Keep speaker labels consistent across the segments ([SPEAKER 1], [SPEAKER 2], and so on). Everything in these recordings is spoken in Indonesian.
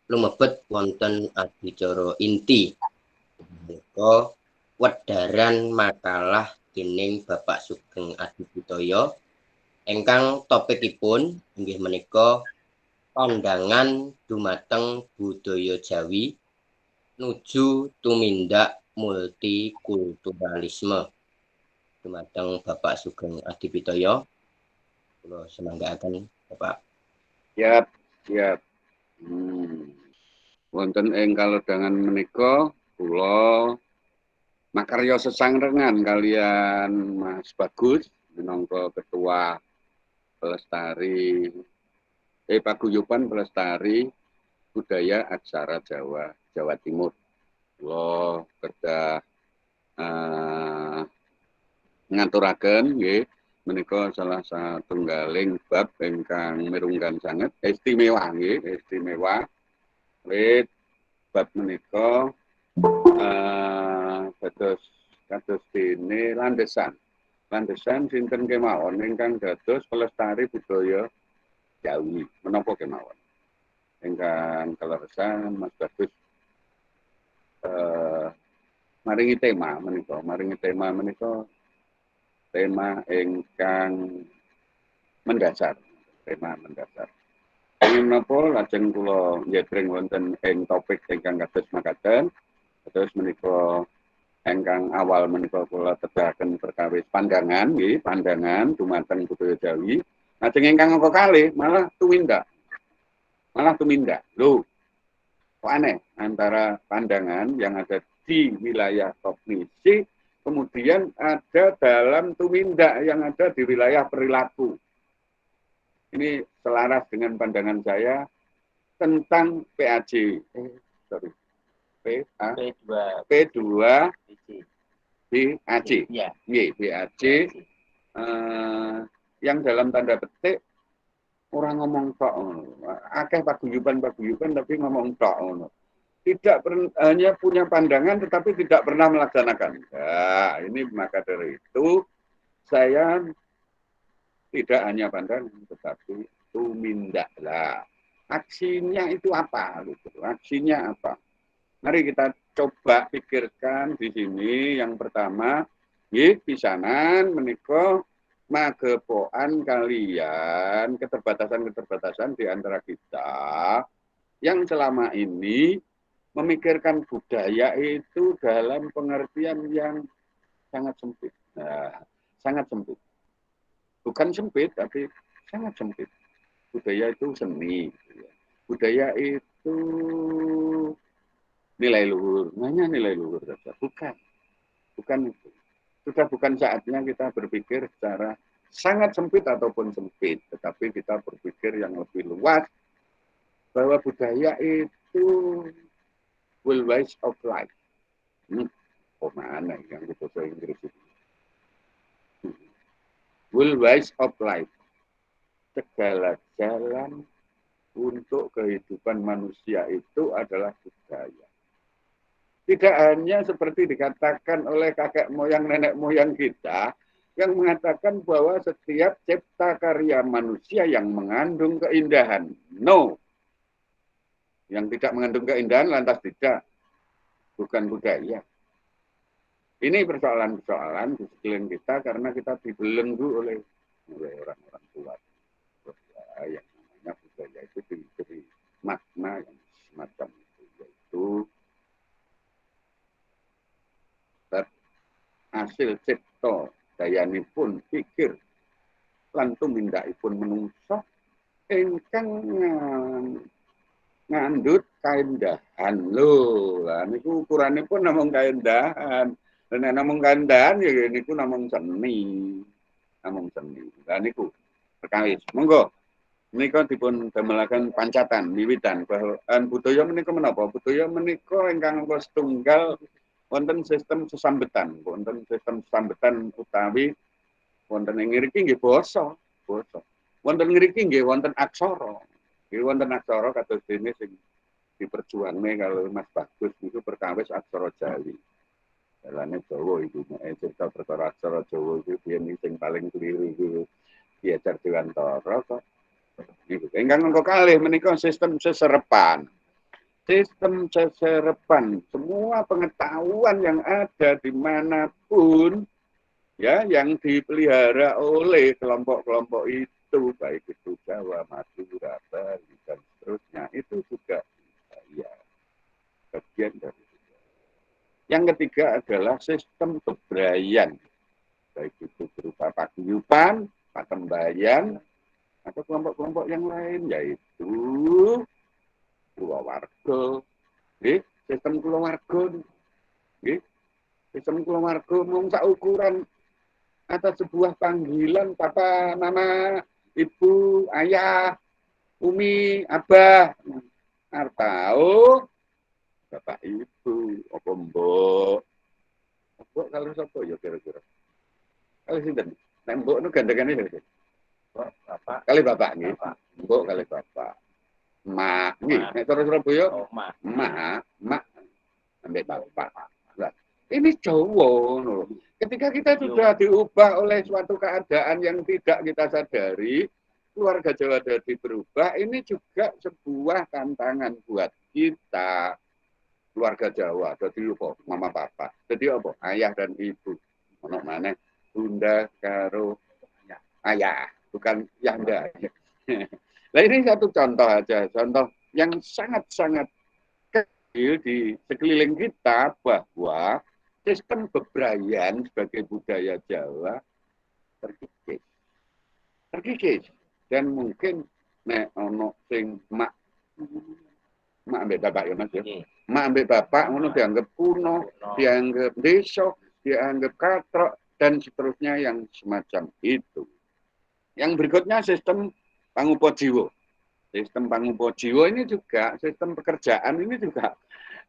[SPEAKER 1] lumebet wonten adicara inti menika wedharan makalah dening Bapak Sugeng Adiputaya ingkang topikipun inggih menika pandangan dumateng budaya Jawi nuju tumindak multikulturalisme. Dumateng Bapak Sugeng Adiputaya kula semanggaaken Bapak.
[SPEAKER 2] Siap, siap. Wonten ing kalodhangan menika kula makarya sesangrengan kalian Mas Bagus minangka ketua pelestari paguyuban pelestari budaya aksara Jawa Jawa Timur. Kula kedah ngaturaken nggih menika salah satunggaling bab ingkang mirunggan sanget istimewa nggih, istimewa. Wit bab menika kados dene landesan sinten kemawon ingkang dados pelestari budaya Jawi menapa kemawon ingkang kaleresan Mas Bagus maringi tema menika tema ingkang mendasar ingin menapa lajeng kula njebring wonten ing topik ingkang kados makaten terus menika ingkang awal menika kula tedahaken perkawis pandangan nggih, pandangan dumateng budaya Jawi. Lajeng ingkang angka kalih malah tumindak. Lho, kok aneh antara pandangan yang ada di wilayah kognisi kemudian ada dalam tumindak yang ada di wilayah perilaku. Ini selaras dengan pandangan saya tentang PAJ. P2 BAC. Ya. BAC yang dalam tanda petik orang ngomong tok akeh paguyuban tapi ngomong tok tidak hanya punya pandangan tetapi tidak pernah melaksanakan. Nah, ini maka dari itu saya tidak hanya pandangan tetapi tumindaklah. Aksinya itu apa gitu. Aksinya apa? Mari kita coba pikirkan di sini. Yang pertama, pisanan menika magepokan kalian keterbatasan-keterbatasan di antara kita yang selama ini memikirkan budaya itu dalam pengertian yang sangat sempit. Nah, sangat sempit. Bukan sempit, tapi sangat sempit. Budaya itu seni. Budaya itu nilai luhur, hanya nilai luhur saja, bukan itu. Sudah bukan saatnya kita berpikir secara sangat sempit ataupun sempit, tetapi kita berpikir yang lebih luas bahwa budaya itu will ways of life. Mana yang di bahasa Inggris itu? Will ways of life. Segala jalan untuk kehidupan manusia itu adalah budaya. Tidak hanya seperti dikatakan oleh kakek moyang nenek moyang kita yang mengatakan bahwa setiap cipta karya manusia yang mengandung keindahan. No. Yang tidak mengandung keindahan lantas tidak. Bukan budaya. Ini persoalan-persoalan di sekeliling kita karena kita dibelenggu oleh orang-orang tua. Yang namanya budaya itu diberi makna yang semacam itu. Yaitu hasil cipta dayanipun pikir lan tumindakipun menungso ingkang ngandhut kaendahan lho. Lah niku ukuranipun namung kaendahan. Nek namung kaendahan ya niku namung seni. Lah niku perkawis. Monggo menika dipun damelaken pancatan wiwitan bahwa budaya menika menapa? Budaya menika ingkang setunggal wonten sistem sesambetan utawi wonten ing ngriki nggih basa. Wonten ngriki nggih wonten aksara. Nggih wonten aksara kados dene sing diperjuangne kalau Mas Bagus niku perkawis aksara Jawi. Dalane Jawa iku cerita perkara aksara Jawa iku biyen sing paling kliru iku diajar Dewantara kok. Niku ingkang angka kalih menika sistem seserepan. sistem seserepan, semua pengetahuan yang ada dimanapun, ya, yang dipelihara oleh kelompok-kelompok itu, baik itu Jawa, Madura, Bali, dan seterusnya, itu juga ya bagian dari. Yang ketiga adalah sistem bebrayan, baik itu berupa paguyuban, patembayan, atau kelompok-kelompok yang lain, yaitu keluarga, sistem keluarga, sistem keluarga mung ukuran atas sebuah panggilan papa, mama, ibu, ayah, umi, abah, artau, bapak ibu, apa mbok, mbok kalau siapa ya kira-kira, kalau sinten, nek mbok nu gandengane ya, bapak, kali bapak nih, mbok kali bapak, mak nih, nek terus Surabaya, mak, ambek bapak. Nah, ini Jawa. Ketika kita sudah diubah oleh suatu keadaan yang tidak kita sadari, keluarga Jawa jadi berubah, ini juga sebuah tantangan buat kita. Keluarga Jawa, jadi apa? Mama papa. Jadi apa? Ayah dan ibu. Ono mana? Bunda karo ayah, bukan yanda. Nah ini satu contoh aja, contoh yang sangat-sangat di sekeliling kita bahwa sistem bebrayan sebagai budaya Jawa terkikis. Terkikis. Dan mungkin nek ono sing mak ambek bapak ya Mas ya. Mak ambek bapak ngono dianggap kuno, dianggap desa, dianggap katrok dan seterusnya yang semacam itu. Yang berikutnya sistem pangupo jiwo. Sistem pangupo jiwo ini juga sistem pekerjaan ini juga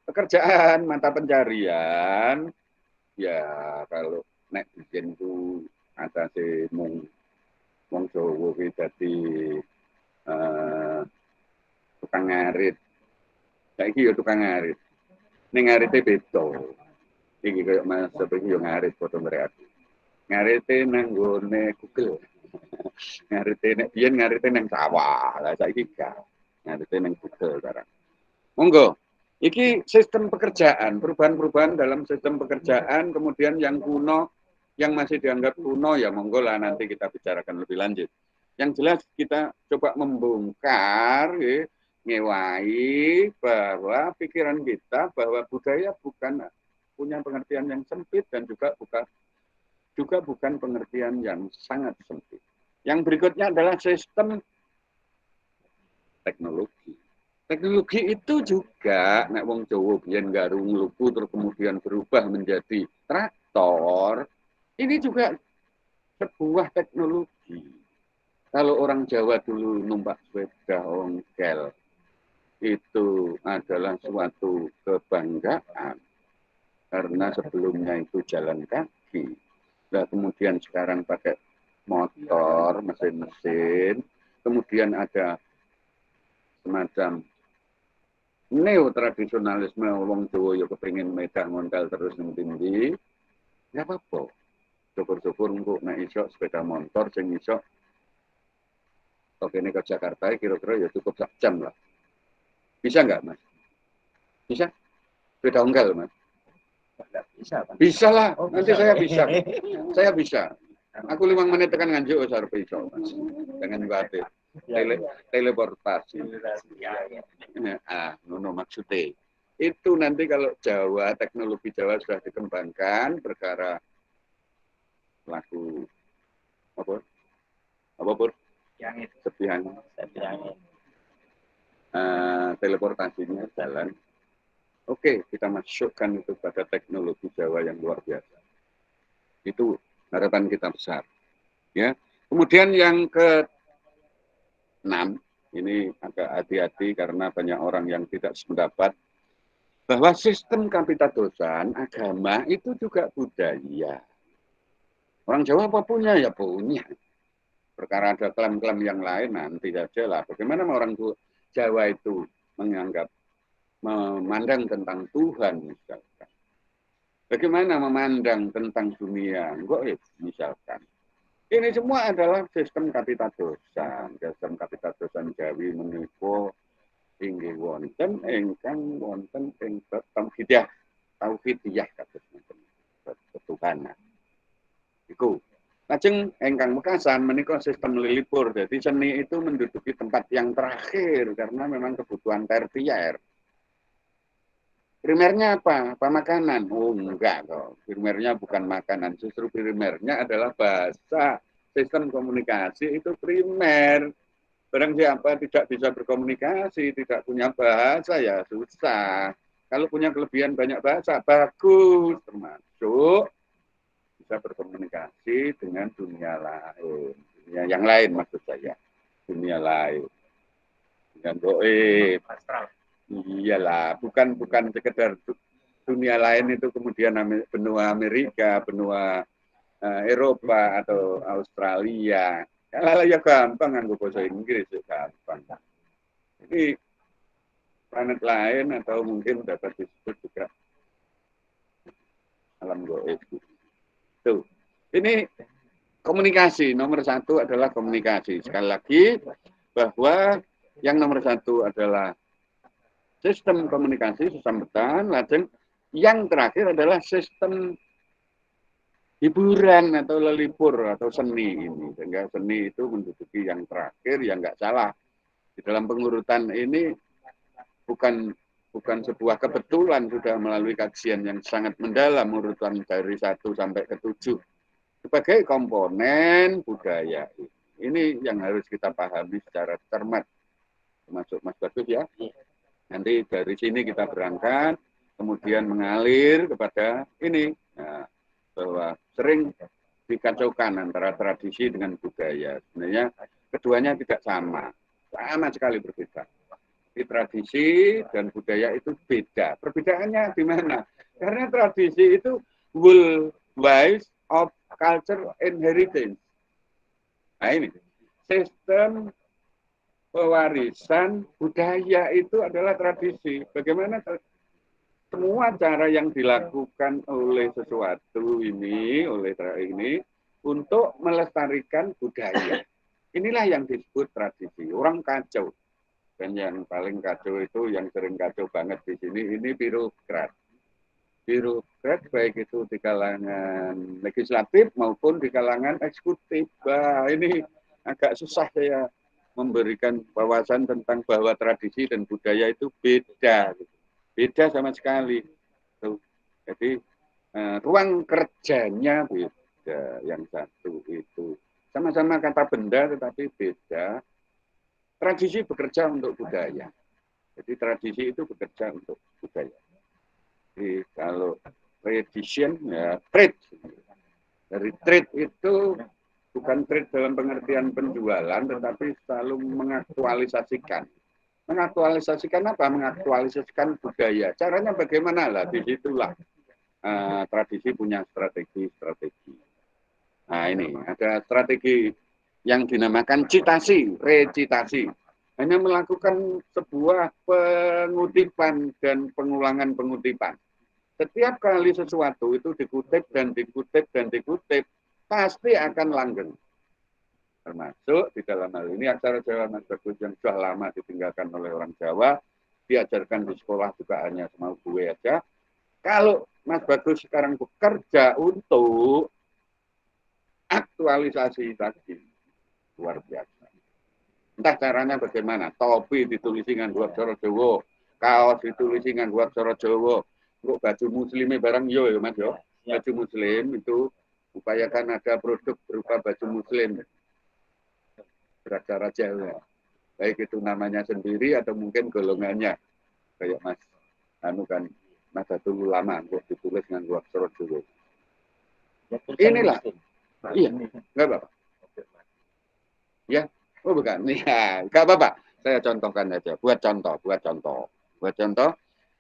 [SPEAKER 2] pekerjaan mata pencarian ya kalau nek bikin itu ada si mong Jawa ki dadi tukang ngarit. Saiki ya tukang ngarit. Ning ngarite beda. Iki koyo Mas iki yo ngarit foto mereka. Ngarite nang gone Google. Ngarite nek biyen ngarite nang sawah. Lah saiki gak. Ngarite nang Google sekarang. Monggo. Iki sistem pekerjaan, perubahan-perubahan dalam sistem pekerjaan, kemudian yang kuno, yang masih dianggap kuno, ya monggo lah nanti kita bicarakan lebih lanjut. Yang jelas kita coba membongkar, ya, ngewai bahwa pikiran kita bahwa budaya bukan punya pengertian yang sempit dan juga bukan pengertian yang sangat sempit. Yang berikutnya adalah sistem teknologi. Teknologi itu juga nek wong Jawa biyen garung lupu terus kemudian berubah menjadi traktor. Ini juga sebuah teknologi. Kalau orang Jawa dulu numpak sepeda ongkel itu adalah suatu kebanggaan karena sebelumnya itu jalan kaki. Nah, kemudian sekarang pakai motor, mesin-mesin, kemudian ada semacam neo tradisionalisme wong Jawa ya kepengin medah ngontel terus ning tinggi. Ya apa-apa. Syukur-syukur engko nek iso sepeda motor sing iso kene ke Jakarta kira-kira ya cukup sak jam lah. Bisa enggak, Mas? Bisa? Sepeda ongkel, Mas? Bisa, Pak. Bisa lah. Oh, nanti bisa. Saya bisa. Saya bisa. Aku 5 menit tekan nganjuk wis arep iso, Mas. Dengan batik. Teleportasi. Nono maksudnya. Itu nanti kalau Jawa, teknologi Jawa sudah dikembangkan perkara laku apa? Apa pun? Yang itu. Sepihan. Teleportasinya jalan. Oke, kita masukkan itu pada teknologi Jawa yang luar biasa. Itu harapan kita besar. Ya. Kemudian yang ke-6, ini agak hati-hati karena banyak orang yang tidak sependapat bahwa sistem kapitadosan agama itu juga budaya. Orang Jawa apa punya? Ya punya. Perkara ada klaim-klaim yang lain nanti saja lah. Bagaimana orang Jawa itu memandang tentang Tuhan misalkan. Bagaimana memandang tentang dunia? Misalkan. Ini semua adalah sistem kapitadosan. Sistem kapitadosan Jawi menipu inggih wonten ingkang wonten ing tauhidiyah kados ngoten. Ketuhanan. Iku. Lajeng ingkang mekasan menika sistem lilipur. Jadi seni itu menduduki tempat yang terakhir karena memang kebutuhan tersier. Primernya apa? Apa makanan? Oh enggak kok. Primernya bukan makanan. Justru primernya adalah bahasa. Sistem komunikasi itu primer. Barang siapa tidak bisa berkomunikasi, tidak punya bahasa ya susah. Kalau punya kelebihan banyak bahasa, bagus. Termasuk bisa berkomunikasi dengan dunia lain. Dunia yang lain maksud saya. Dunia lain. Dengan goib. Iyalah, bukan sekedar dunia lain itu kemudian benua Amerika, benua Eropa atau Australia. Kalau ya gampang nganggo bahasa Inggris ya gampang. Ini planet lain atau mungkin dapat disebut juga alam goib. Tuh. Ini komunikasi nomor satu adalah komunikasi. Sekali lagi bahwa yang nomor satu adalah sistem komunikasi sesambetan, lajeng yang terakhir adalah sistem hiburan atau lelipur atau seni ini. Sehingga seni itu menduduki yang terakhir, yang nggak salah. Di dalam pengurutan ini bukan sebuah kebetulan, sudah melalui kajian yang sangat mendalam urutan dari 1 sampai ke 7 sebagai komponen budaya. Ini yang harus kita pahami secara cermat, termasuk Mas Bagus ya. Nanti dari sini kita berangkat, kemudian mengalir kepada ini, nah, bahwa sering dikacaukan antara tradisi dengan budaya. Sebenarnya keduanya tidak sama sekali berbeda. Tradisi dan budaya itu beda. Perbedaannya di mana? Karena tradisi itu worldwide of culture inheritance. Nah ini, sistem pewarisan budaya itu adalah tradisi. Bagaimana semua cara yang dilakukan oleh sesuatu ini, untuk melestarikan budaya. Inilah yang disebut tradisi. Orang kacau. Dan yang paling kacau itu, yang sering kacau banget di sini, ini birokrat. Birokrat baik itu di kalangan legislatif maupun di kalangan eksekutif. Bah, ini agak susah saya memberikan wawasan tentang bahwa tradisi dan budaya itu beda. Beda sama sekali. Jadi ruang kerjanya beda. Yang satu itu sama-sama kata benda tetapi beda. Tradisi bekerja untuk budaya. Jadi tradisi itu bekerja untuk budaya. Jadi kalau tradition ya trade. Dari trade itu bukan trade dalam pengertian penjualan, tetapi selalu mengaktualisasikan. Mengaktualisasikan apa? Mengaktualisasikan budaya. Caranya bagaimana lah? Disitulah tradisi punya strategi. Nah ini ada strategi yang dinamakan citasi, recitasi. Hanya melakukan sebuah pengutipan dan pengulangan pengutipan. Setiap kali sesuatu itu dikutip dan dikutip dan dikutip, pasti akan langgeng. Termasuk di dalam hal ini aksara Jawa Mas Bagus yang sudah lama ditinggalkan oleh orang Jawa, diajarkan di sekolah juga hanya semau gue aja. Kalau Mas Bagus sekarang bekerja untuk aktualisasi tadi, luar biasa. Entah caranya bagaimana. Topi ditulis dengan dua aksara Jawa, kaos ditulis dengan dua aksara Jawa, untuk baju muslimnya barang yo ya Mas yo. Baju muslim itu upayakan ada produk berupa baju muslim beraksara Jawa. Baik itu namanya sendiri atau mungkin golongannya. Kayak Mas anu kan Nahdlatul Ulama untuk ditulis dengan dua aksara Jawa. Inilah. Iya, enggak apa-apa. Ya, oh bukan. Ya, enggak apa-apa. Saya contohkan saja. Buat contoh.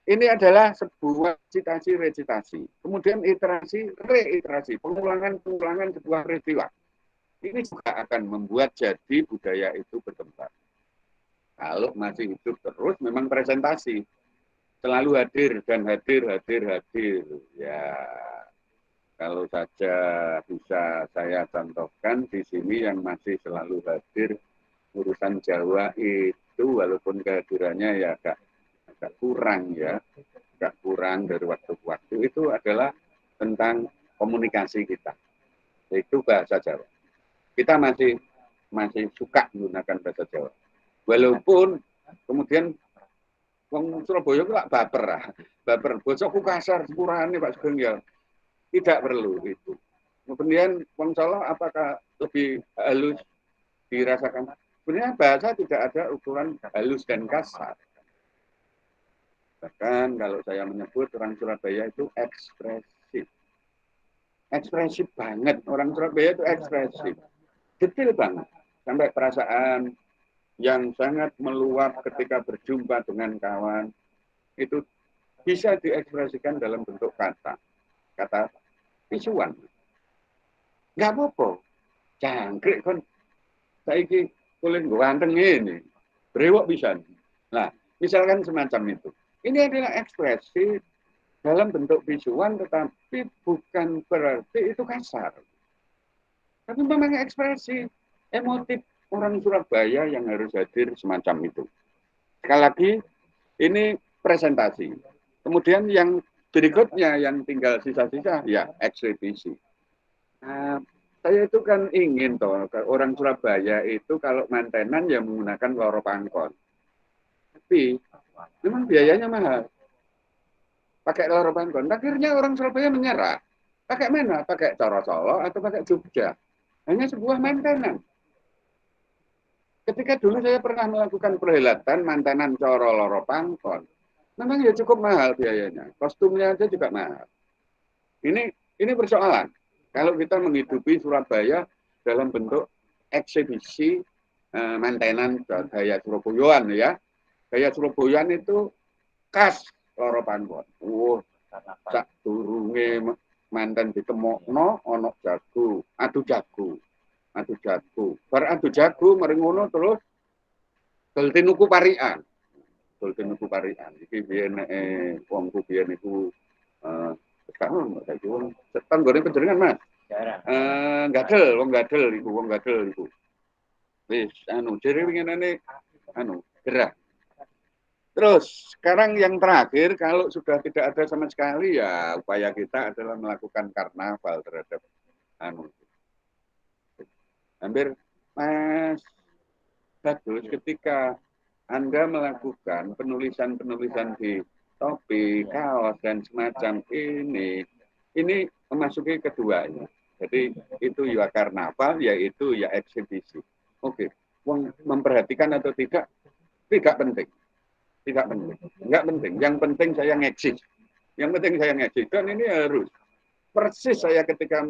[SPEAKER 2] Ini adalah sebuah citasi recitasi. Kemudian iterasi, reiterasi, pengulangan sebuah peristiwa. Ini juga akan membuat jadi budaya itu berkembang. Kalau masih hidup terus, memang presentasi. Selalu hadir dan hadir. Ya, kalau saja bisa saya contohkan di sini yang masih selalu hadir urusan Jawa itu itu walaupun kehadirannya ya agak kurang ya, agak kurang dari waktu ke waktu, itu adalah tentang komunikasi kita, yaitu bahasa Jawa. Kita masih suka menggunakan bahasa Jawa. Walaupun kemudian wong Surabaya itu lah baper, bosokku kasar, sepurane Pak Sugeng ya. Tidak perlu itu. Kemudian wong Solo apakah lebih halus dirasakan? Sebenarnya bahasa tidak ada ukuran halus dan kasar. Bahkan kalau saya menyebut orang Surabaya itu ekspresif. Ekspresif banget. Orang Surabaya itu ekspresif. Detail banget. Sampai perasaan yang sangat meluap ketika berjumpa dengan kawan. Itu bisa diekspresikan dalam bentuk kata visual. Nggak apa-apa. Jangkrik kan. Saiki kulit ganteng ini. Brewok bisa. Nah, misalkan semacam itu. Ini adalah ekspresi dalam bentuk visual, tetapi bukan berarti itu kasar. Tapi memang ekspresi emotif orang Surabaya yang harus hadir semacam itu. Sekali lagi, ini presentasi. Kemudian yang berikutnya yang tinggal sisa-sisa, ya eksibisi. Nah, saya itu kan ingin toh orang Surabaya itu kalau mantenan ya menggunakan loro pangkon. Tapi memang biayanya mahal. Pakai loro pangkon. Akhirnya orang Surabaya menyerah. Pakai mana? Pakai Coro Solo atau pakai Jogja. Hanya sebuah mantenan. Ketika dulu saya pernah melakukan perhelatan mantenan Coro Loro Pangkon. Memang ya cukup mahal biayanya. Kostumnya aja juga mahal. Ini persoalan. Kalau kita menghidupi Surabaya dalam bentuk eksibisi mantenan gaya Surabayaan ya. Gaya Surabayaan itu khas Loro Pangkon. Sak durunge manten ditemokno ana jago, adu jago. Bar adu jago mari ngono terus dol tinuku parian. Iki biyen wongku biyen iku sekarang saiki wong tanggone penjenengan Mas. Gadel, wong gadel iku. Wis jere winginane gerah. Terus sekarang yang terakhir kalau sudah tidak ada sama sekali ya upaya kita adalah melakukan karnaval terhadap hampir Mas bagus ketika Anda melakukan penulisan di topi, kaos dan semacam ini memasuki keduanya. Jadi itu ya karnaval, yaitu ya eksibisi. Oke, memperhatikan atau tidak penting. Enggak penting. Yang penting saya ngeksis. Dan ini harus persis saya ketika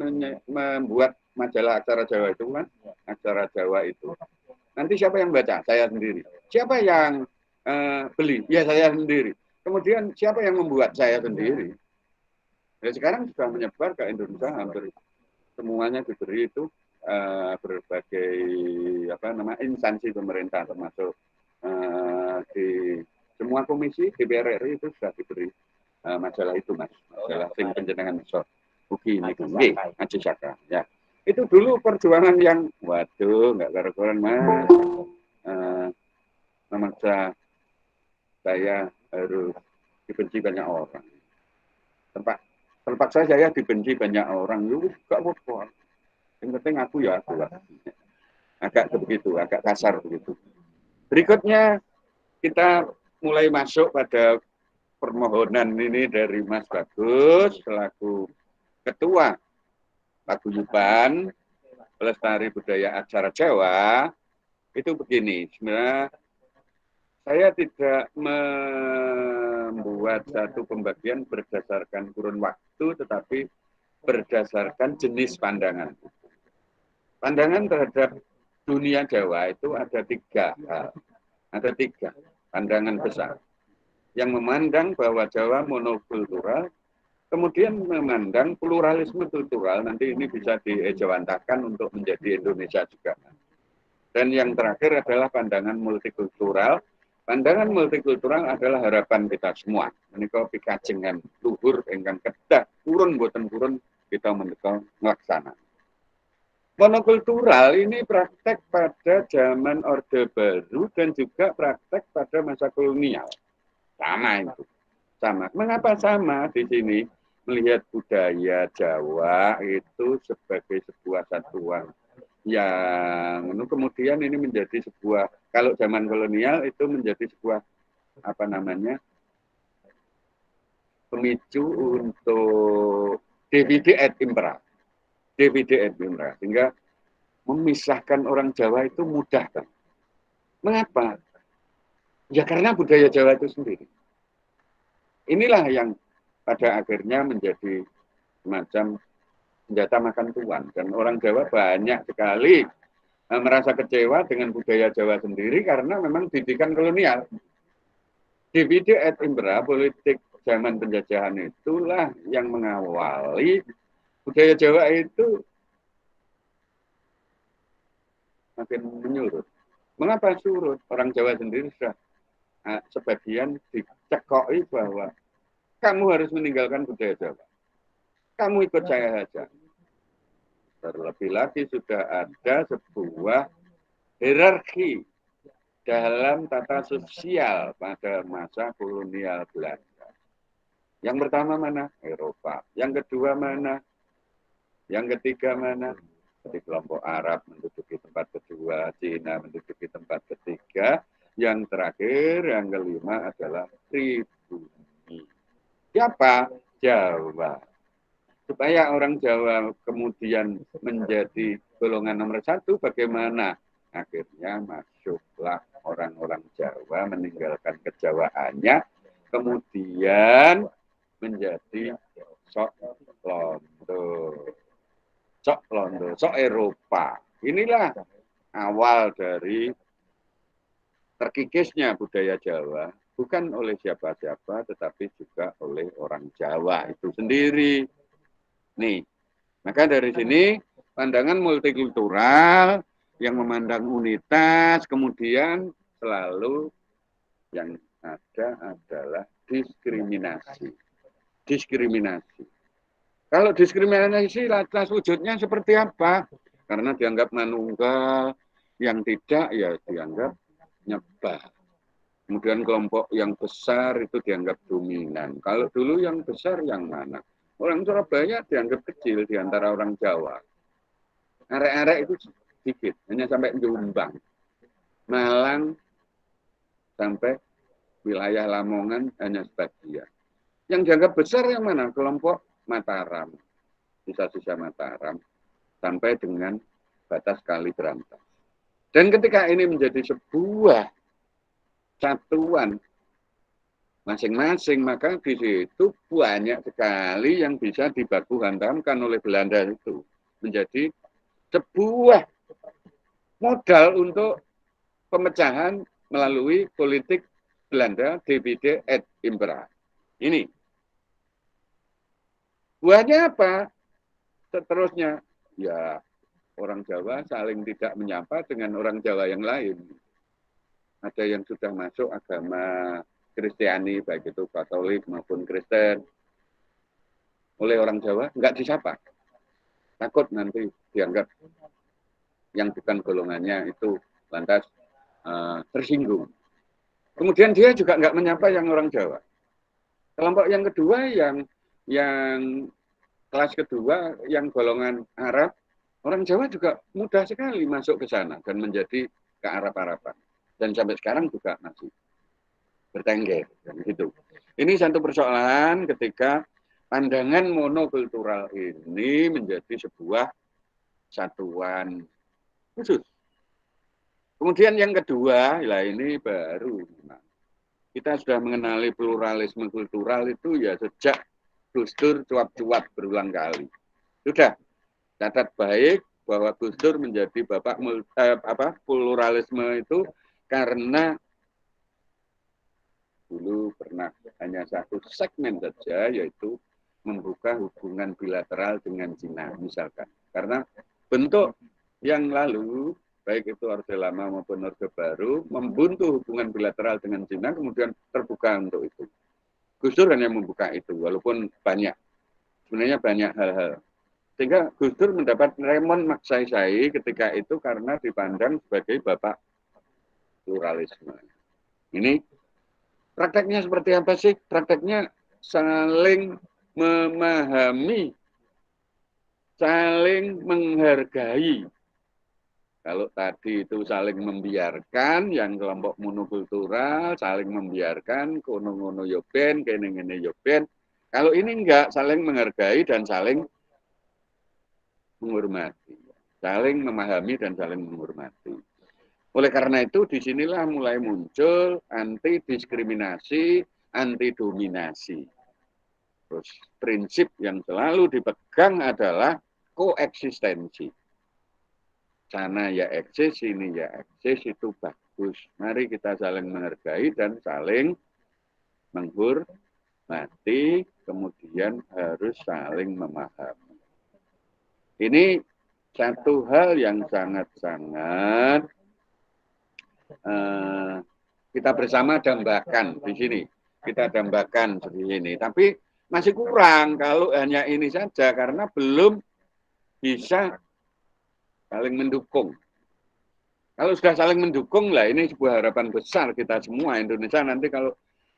[SPEAKER 2] membuat majalah Aksara Jawa itu kan, Aksara Jawa itu. Nanti siapa yang baca? Saya sendiri. Siapa yang beli? Ya saya sendiri. Kemudian siapa yang membuat? Saya sendiri. Ya, sekarang sudah menyebar ke Indonesia, hampir semuanya diberi itu berbagai instansi pemerintah, termasuk di semua komisi DPR RI itu sudah diberi majalah itu Mas, majalah sing panjenengan iso buki niku nggih Aji Saka ya. Itu dulu perjuangan yang waduh enggak karo-karoan Mas. Memaksa saya harus dibenci banyak orang. Terpaksa saya dibenci banyak orang, itu enggak apa-apa. Yang penting aku ya aku lah. Agak begitu, agak kasar begitu. Berikutnya kita mulai masuk pada permohonan ini dari Mas Bagus selaku Ketua Paguyuban Pelestari Budaya Aksara Jawa. Itu begini, sebenarnya saya tidak membuat satu pembagian berdasarkan kurun waktu, tetapi berdasarkan jenis pandangan. Pandangan terhadap dunia Jawa itu ada tiga hal. Ada tiga pandangan besar. Yang memandang bahwa Jawa monokultural, kemudian memandang pluralisme kultural, nanti ini bisa diejawantahkan untuk menjadi Indonesia juga. Dan yang terakhir adalah pandangan multikultural. Pandangan multikultural adalah harapan kita semua. Menika pikajengan luhur ingkang kedah kurun boten kurun kita menika nglaksana. Monokultural ini praktek pada zaman Orde Baru dan juga praktek pada masa kolonial. Sama itu. Sama. Mengapa sama di sini? Melihat budaya Jawa itu sebagai sebuah satuan yang kemudian ini menjadi sebuah, kalau zaman kolonial itu menjadi sebuah apa namanya, pemicu untuk divide et impera. Divide et impera. Sehingga memisahkan orang Jawa itu mudah kan. Mengapa? Ya karena budaya Jawa itu sendiri. Inilah yang pada akhirnya menjadi semacam senjata makan tuan. Dan orang Jawa banyak sekali merasa kecewa dengan budaya Jawa sendiri karena memang didikan kolonial. Divide et impera, politik zaman penjajahan itulah yang mengawali budaya Jawa itu makin menyurut. Mengapa surut? Orang Jawa sendiri sudah sebagian dicekoi bahwa kamu harus meninggalkan budaya Jawa. Kamu ikut saya saja. Terlebih lagi sudah ada sebuah hierarki dalam tata sosial pada masa kolonial Belanda. Yang pertama mana? Eropa. Yang kedua mana? Yang ketiga mana? Jadi kelompok Arab menduduki tempat kedua, Cina menduduki tempat ketiga, yang terakhir, yang kelima adalah pribumi. Siapa? Jawa. Supaya orang Jawa kemudian menjadi golongan nomor satu, bagaimana? Akhirnya masuklah orang-orang Jawa meninggalkan kejawaannya, kemudian menjadi sok Londo. Sok Londo, sok Eropa. Inilah awal dari terkikisnya budaya Jawa, bukan oleh siapa-siapa, tetapi juga oleh orang Jawa itu sendiri. Nih, maka dari sini pandangan multikultural yang memandang unitas, kemudian selalu yang ada adalah diskriminasi. Diskriminasi. Kalau diskriminasi lantas wujudnya seperti apa? Karena dianggap manunggal, yang tidak ya dianggap nyebar. Kemudian kelompok yang besar itu dianggap dominan. Kalau dulu yang besar yang mana? Orang Surabaya dianggap kecil di antara orang Jawa. Arek-arek itu sedikit, hanya sampai Jombang. Malang sampai wilayah Lamongan hanya sebagian. Yang dianggap besar yang mana? Kelompok Mataram, sisa-sisa Mataram, sampai dengan batas Kali Berantas. Dan ketika ini menjadi sebuah satuan masing-masing, maka di situ banyak sekali yang bisa dibaku hantamkan oleh Belanda itu. Menjadi sebuah modal untuk pemecahan melalui politik Belanda divide et impera. Ini. Buahnya apa? Seterusnya, ya orang Jawa saling tidak menyapa dengan orang Jawa yang lain. Ada yang sudah masuk agama Kristiani, baik itu Katolik maupun Kristen. Oleh orang Jawa, nggak disapa. Takut nanti dianggap yang bukan golongannya itu lantas tersinggung. Kemudian dia juga nggak menyapa yang orang Jawa. Kelompok yang kedua yang kelas kedua yang golongan Arab, orang Jawa juga mudah sekali masuk ke sana dan menjadi ke Arab-Araban. Dan sampai sekarang juga masih bertengger. Gitu. Ini satu persoalan ketika pandangan monokultural ini menjadi sebuah satuan khusus. Kemudian yang kedua, lah ini baru. Nah, kita sudah mengenali pluralisme kultural itu ya sejak Gus Dur cuap-cuap berulang kali. Sudah catat baik bahwa Gus Dur menjadi bapak pluralisme itu karena dulu pernah hanya satu segmen saja, yaitu membuka hubungan bilateral dengan Cina misalkan. Karena bentuk yang lalu baik itu Orde Lama maupun Orde Baru membuntu hubungan bilateral dengan Cina, kemudian terbuka untuk itu. Gus Dur hanya membuka itu, walaupun banyak. Sebenarnya banyak hal-hal Sehingga Gus Dur mendapat Remon Magsaysai ketika itu karena dipandang sebagai bapak pluralisme. Ini prakteknya seperti apa sih? Prakteknya saling memahami, saling menghargai. Kalau tadi itu saling membiarkan, yang kelompok monokultural saling membiarkan, kono-kono yoben, kene-kene yoben. Kalau ini enggak, saling menghargai dan saling menghormati. Saling memahami dan saling menghormati. Oleh karena itu, disinilah mulai muncul anti diskriminasi, anti dominasi. Terus prinsip yang selalu dipegang adalah koeksistensi. Sana ya eksis, sini ya eksis, itu bagus. Mari kita saling menghargai dan saling menghormati, kemudian harus saling memahami. Ini satu hal yang sangat-sangat kita bersama dambakan di sini. Kita dambakan seperti ini. Tapi masih kurang kalau hanya ini saja karena belum bisa saling mendukung. Kalau sudah saling mendukung lah, ini sebuah harapan besar kita semua Indonesia nanti kalau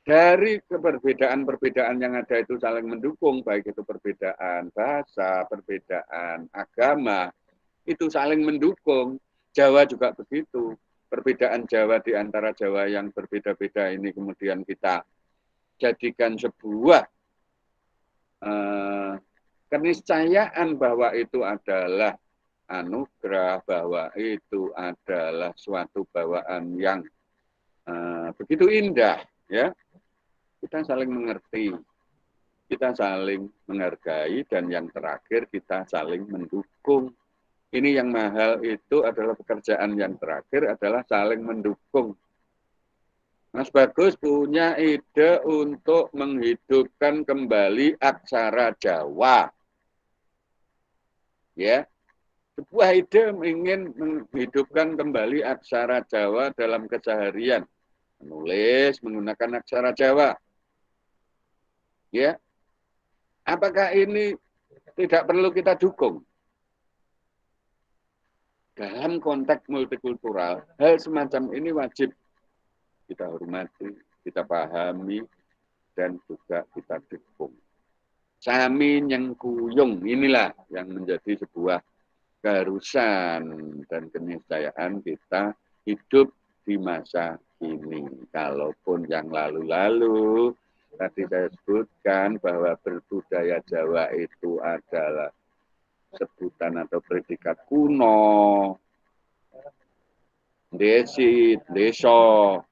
[SPEAKER 2] dari perbedaan-perbedaan yang ada itu saling mendukung, baik itu perbedaan bahasa, perbedaan agama, itu saling mendukung. Jawa juga begitu. Perbedaan Jawa di antara Jawa yang berbeda-beda ini kemudian kita jadikan sebuah keniscayaan bahwa itu adalah anugerah, bahwa itu adalah suatu bawaan yang begitu indah, ya. Kita saling mengerti, kita saling menghargai, dan yang terakhir kita saling mendukung. Ini yang mahal itu adalah pekerjaan yang terakhir adalah saling mendukung. Mas Bagus punya ide untuk menghidupkan kembali aksara Jawa. Ya, sebuah ide ingin menghidupkan kembali aksara Jawa dalam keseharian. Menulis menggunakan aksara Jawa. Ya, apakah ini tidak perlu kita dukung? Dalam konteks multikultural, hal semacam ini wajib kita hormati, kita pahami, dan juga kita dukung. Sami nyengkuyung, inilah yang menjadi sebuah keharusan dan keniscayaan kita hidup di masa ini. Kalaupun yang lalu-lalu, tadi saya sebutkan bahwa berbudaya Jawa itu adalah sebutan atau predikat kuno, desit, deso,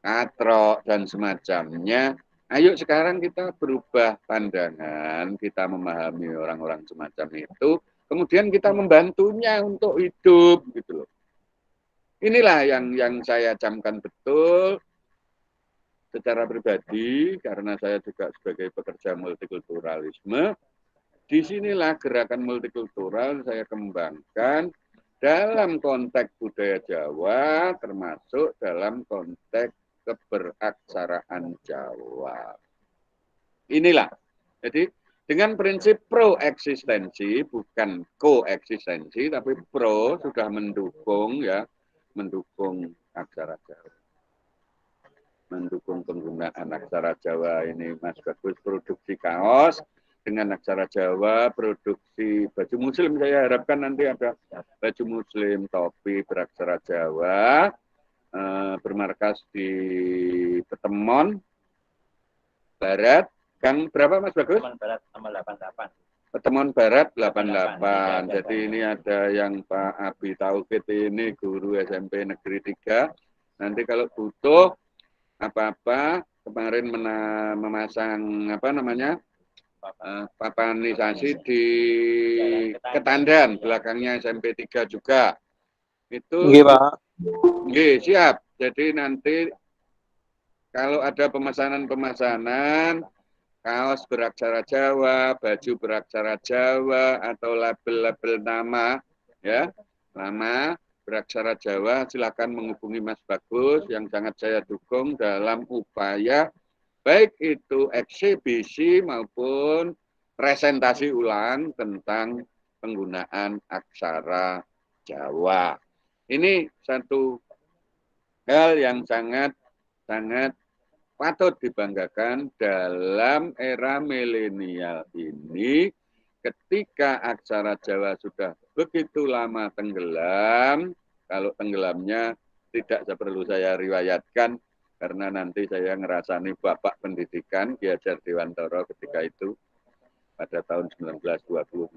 [SPEAKER 2] katrok, dan semacamnya. Ayo sekarang kita berubah pandangan, kita memahami orang-orang semacam itu, kemudian kita membantunya untuk hidup, gitu loh. Inilah yang saya camkan betul secara pribadi, karena saya juga sebagai pekerja multikulturalisme. Disinilah gerakan multikultural saya kembangkan dalam konteks budaya Jawa, termasuk dalam konteks keberaksaraan Jawa. Inilah. Jadi dengan prinsip pro-eksistensi, bukan koeksistensi, tapi pro sudah mendukung, ya, mendukung aksara Jawa. Mendukung penggunaan aksara Jawa ini, Mas Bagus produksi kaos dengan aksara Jawa, produksi baju muslim. Saya harapkan nanti ada baju muslim, topi beraksara Jawa, bermarkas di Petemon Barat, Gang berapa Mas Bagus?
[SPEAKER 3] Petemon Barat nomor 88.
[SPEAKER 2] Petemon Barat 88. Jadi ini ada yang Pak Abi Tauhid, ini guru SMP Negeri 3. Nanti kalau butuh apa-apa, kemarin memasang apa namanya, papanisasi di Ketandan, belakangnya SMP 3 juga. Itu
[SPEAKER 4] Nggih, Pak.
[SPEAKER 2] Nggih, siap. Jadi nanti kalau ada pemesanan-pemesanan kaos beraksara Jawa, baju beraksara Jawa, atau label-label nama, ya, nama beraksara Jawa, silakan menghubungi Mas Bagus yang sangat saya dukung dalam upaya baik itu eksibisi maupun presentasi ulang tentang penggunaan aksara Jawa. Ini satu hal yang sangat patut dibanggakan dalam era milenial ini, ketika aksara Jawa sudah begitu lama tenggelam. Kalau tenggelamnya tidak perlu saya riwayatkan, karena nanti saya ngerasani Bapak Pendidikan Ki Hajar Dewantara ketika itu pada tahun 1926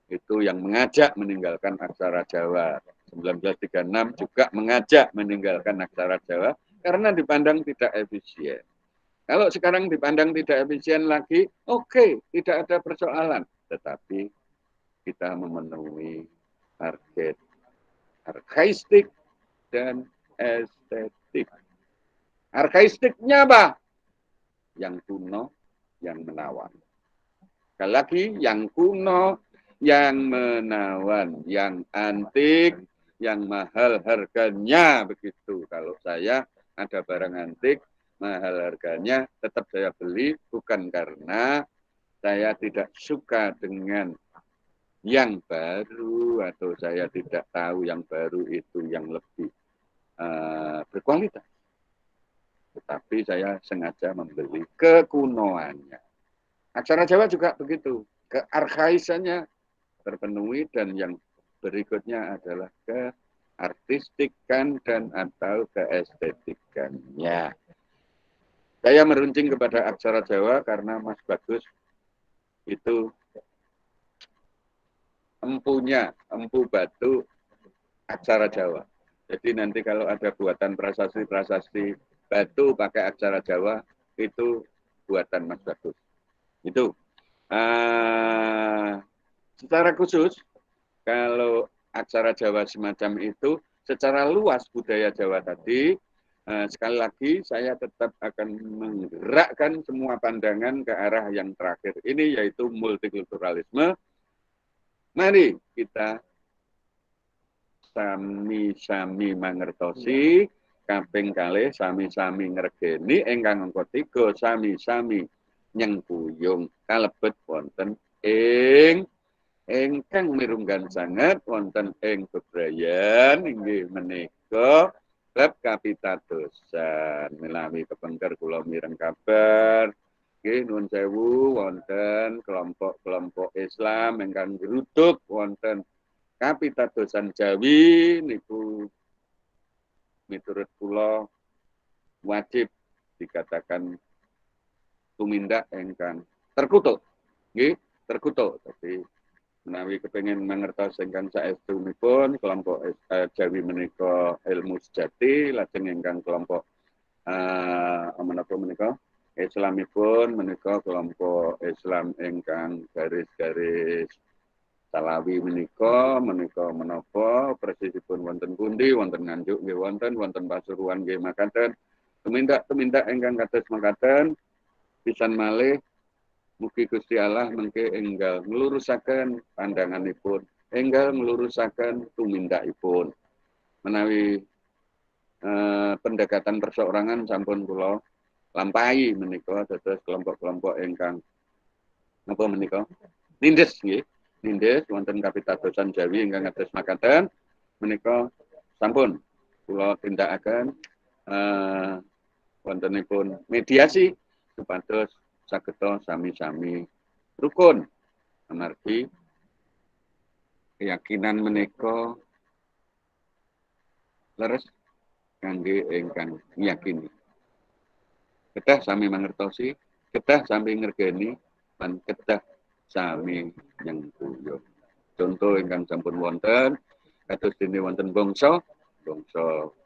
[SPEAKER 2] itu yang mengajak meninggalkan aksara Jawa. 1936 juga mengajak meninggalkan aksara Jawa karena dipandang tidak efisien. Kalau sekarang dipandang tidak efisien lagi, oke, tidak ada persoalan. Tetapi kita memenuhi target arkaistik dan estetik. Arkaistiknya apa? Yang kuno, yang menawan. Sekali lagi, yang kuno, yang menawan, yang antik, yang mahal harganya, begitu. Kalau saya ada barang antik, mahal harganya, tetap saya beli, bukan karena saya tidak suka dengan yang baru, atau saya tidak tahu yang baru itu yang lebih berkualitas. Tetapi saya sengaja membeli kekunoannya. Aksara Jawa juga begitu, kearkaisannya terpenuhi, dan yang berikutnya adalah keartistikan dan atau keestetikannya. Saya meruncing kepada aksara Jawa karena Mas Bagus itu empu batu aksara Jawa. Jadi nanti kalau ada buatan prasasti batu pakai aksara Jawa, itu buatan Mas Bagus. Itu. Secara khusus, kalau aksara Jawa semacam itu, secara luas budaya Jawa tadi, sekali lagi saya tetap akan menggerakkan semua pandangan ke arah yang terakhir ini, yaitu multikulturalisme. Mari kita sami-sami mangertosi, kaping kalih sami-sami ngregeni, ingkang angka 3 sami-sami nyengkuyung kalebet wonten ing ingkang mirunggan sanget wonten ing bebrayan inggih menika bab kapitadosan. Menawi kepengker kula mireng kabar nggih nuwun sewu wonten kelompok-kelompok Islam ingkang gruduk wonten kapitadosan Jawi niku miturut kula wajib dikatakan tumindak ingkang terkutuk. Nggih, terkutuk. Tapi menawi kepengin mangertos ingkang saestunipun kelompok Jawi menika ilmu sejati, lajeng ingkang kelompok menapa menika Islamipun menika kelompok Islam ingkang garis-garis Salawi menika menapa persisipun wonten pundi, wonten Nganjuk nggih wonten Pasuruan nggih makaten. Tumindak ingkang kados makaten pisan malih mugi Gusti Allah mengke enggal nglurusaken pandanganipun, enggal nglurusaken tumindakipun. Menawi pendekatan perseorangan sampun kula lampahi menika dados kelompok-kelompok ingkang napa menika nindes nggih. Nindes wonten kapitadosan Jawi ingkang kados makaten menika sampun kula tindakaken wontenipun mediasi supados sageta sami-sami rukun amargi keyakinan menika leres kangge ingkang nyakini. Kedah sami mangertosi, kedah sami ngergeni, lan kedah sami nyengkuyung. Contoh ingkang sampun wonten kados dene wonten bangsa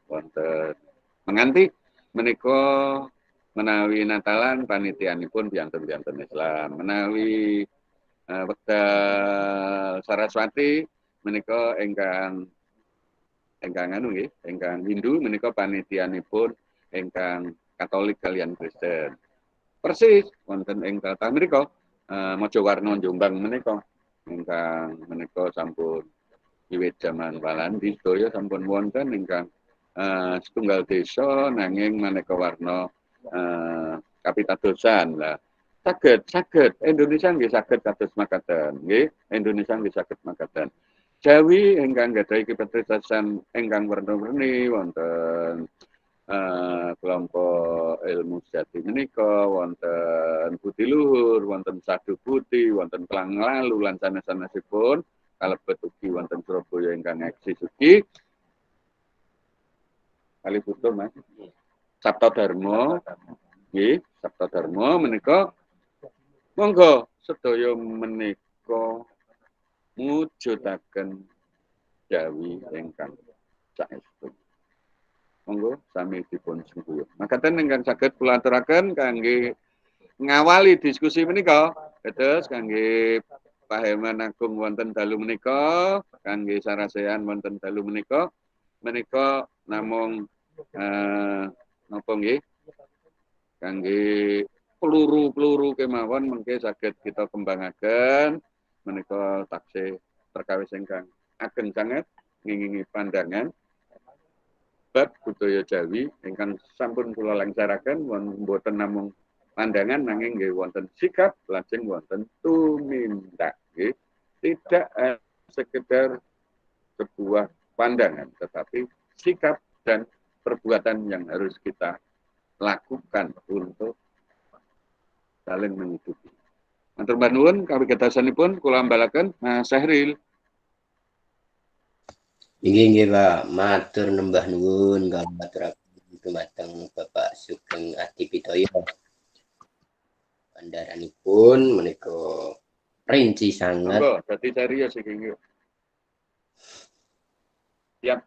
[SPEAKER 2] wonten menganti menika menawi Natalan panitianipun biyanten-biyanten Islam, menawi wekdal Saraswati menika ingkang Hindu menika panitianipun ingkang Katolik kalian Kristen. Persis wonten ing tatah menika Majawarna Jombang menika ingkang menika sampun wiwit jaman Walandi sedaya sampun wonten ingkang setunggal desa nanging maneka warna kapitadosan lah. saged. Indonesia nggih saged kados makaten, nggih. Indonesia nggih saged makaten. Jawi ingkang gadhahi kepetrisasan ingkang werna-werni wonten kelompok ilmu sejati menika wonten Budi Luhur, wonten Sadu Putih, wonten Kelang Lalu lan sanes-sanesipun kalebet ugi wonten Surabaya ingkang eksis ugi kali putu Mas. Sabta Dharma nggih, Sabta Dharma menika monggo sedaya menika mujudaken Jawi ingkang saestu. Monggo sami dipun sengkuyung. Makaten ingkang saged kula aturaken kangge ngawali diskusi menika, dados kangge paheman agung wonten dalu menika, kangge sarasehan wonten dalu menika, menika namung napa nggih? Kangge peluru-peluru kemawon mengke saged kita kembangaken menika taksih perkawis ingkang ageng sanget ngingingi pandangan bab budaya Jawi ingkang sampun kula langsaraken mboten namung pandangan nanging nggih wonten sikap lajeng wonten tumindak nggih. Tidak sekedar sebuah pandangan tetapi sikap dan perbuatan yang harus kita lakukan untuk saling menghidupi. Matur nuwun kawigatosanipun kula ambalaken Mas Sahril.
[SPEAKER 1] Inggih Pak, matur nembah nuwun kula aturaken dumateng Bapak Sugeng Adipitoyo. Pandaranipun menika rinci sanget.
[SPEAKER 2] Monggo dadi serius iki nggih. Siap.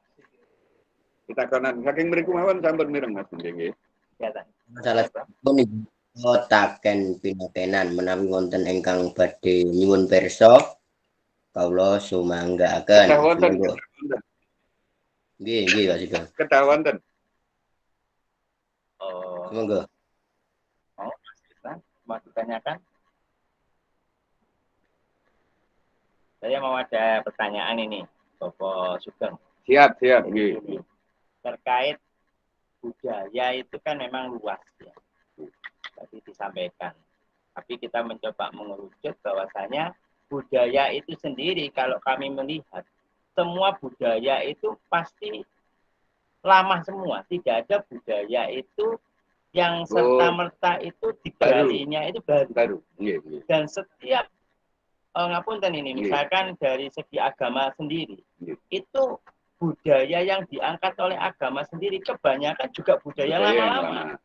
[SPEAKER 2] Kita kanan saking mriku mawon sampun mireng Mas nggih.
[SPEAKER 1] Ya, masalah pun kotaken pinakenan menawi wonten ingkang badhe nyuwun pirsa kawula sumanggaaken.
[SPEAKER 2] Kedah wonten.
[SPEAKER 1] Nggih, Pak Sugeng.
[SPEAKER 2] Kedah wonten.
[SPEAKER 1] Monggo.
[SPEAKER 3] Mau Mas Krisna, mau ditanyakan? Saya mau ada pertanyaan ini, Bapak Sugeng.
[SPEAKER 2] Siap, nggih.
[SPEAKER 3] Terkait budaya itu kan memang luas ya. Tadi disampaikan. Tapi kita mencoba mengerucut bahwasanya budaya itu sendiri kalau kami melihat semua budaya itu pasti lama semua. Tidak ada budaya itu yang serta-merta itu digalinya itu baru.
[SPEAKER 2] Nggih.
[SPEAKER 3] Dan setiap ngapunten ini, misalkan dari segi agama sendiri, itu budaya yang diangkat oleh agama sendiri kebanyakan juga budaya lama-lama.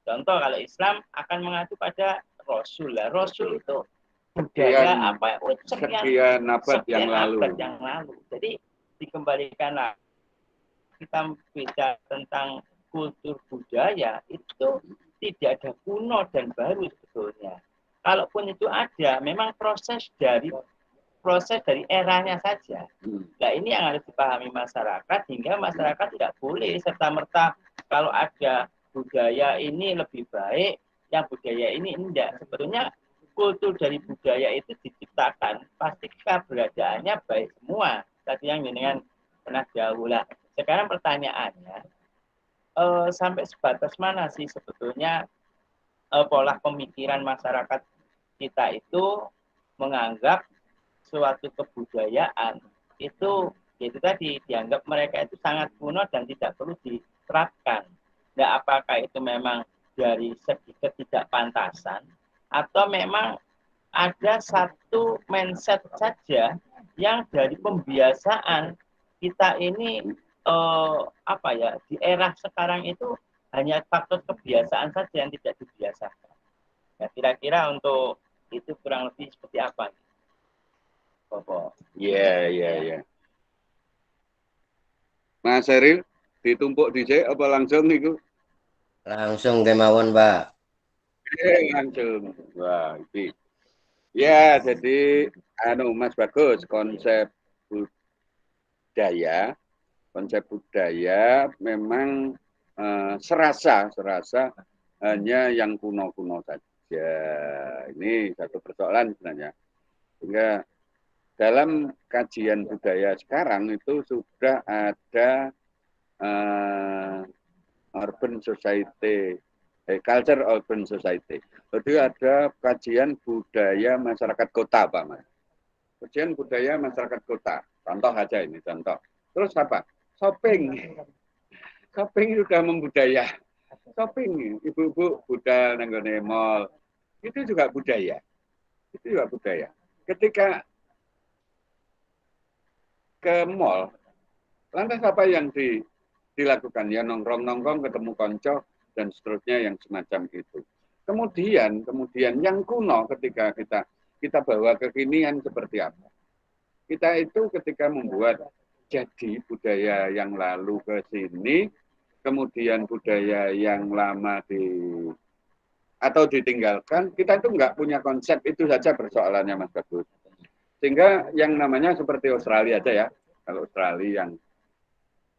[SPEAKER 3] Contoh kalau Islam akan mengacu pada Rasul. Rasul itu budaya
[SPEAKER 2] sekian abad yang
[SPEAKER 3] lalu. Jadi dikembalikanlah kita bicara tentang kultur budaya itu tidak ada kuno dan baru sebetulnya. Kalaupun itu ada, memang proses dari eranya saja. Nah ini yang harus dipahami masyarakat hingga masyarakat tidak boleh serta-merta kalau ada budaya ini lebih baik, yang budaya ini enggak. Sebetulnya kultur dari budaya itu diciptakan, pasti keberadaannya baik semua. Tadi yang dengan pernah jauh lah. Sekarang pertanyaannya, sampai sebatas mana sih sebetulnya pola pemikiran masyarakat kita itu menganggap suatu kebudayaan itu tadi dianggap mereka itu sangat kuno dan tidak perlu diterapkan. Nah, apakah itu memang dari segi ketidakpantasan atau memang ada satu mindset saja yang dari pembiasaan kita ini di era sekarang itu hanya faktor kebiasaan saja yang tidak dibiasakan. Nah, kira-kira untuk itu kurang lebih seperti apa? Bapak.
[SPEAKER 2] Iya. Mas Sahril ditumpuk dhisik apa langsung niku?
[SPEAKER 1] Langsung kemawon, Pak.
[SPEAKER 2] Langsung. Wah, iki. Ya, jadi Mas Bagus, konsep budaya memang serasa hanya yang kuno-kuno saja. Ini satu persoalan sebenarnya. Sehingga dalam kajian budaya sekarang itu sudah ada urban society Culture Urban Society. Jadi ada kajian budaya masyarakat kota, Pak Mas. Kajian budaya masyarakat kota. Contoh aja ini, contoh. Terus apa? Shopping. Shopping sudah membudaya. Shopping, ibu-ibu budal nanggone mall. Itu juga budaya. Itu juga budaya. Ketika ke mall, lantas apa yang dilakukan? Ya nongkrong-nongkrong, ketemu konco, dan seterusnya yang semacam itu. Kemudian yang kuno ketika kita bawa kekinian seperti apa? Kita itu ketika membuat jadi budaya yang lalu ke sini, kemudian budaya yang lama atau ditinggalkan, kita itu nggak punya konsep, itu saja persoalannya Mas Bagus. Sehingga yang namanya seperti Australia aja ya, kalau Australia yang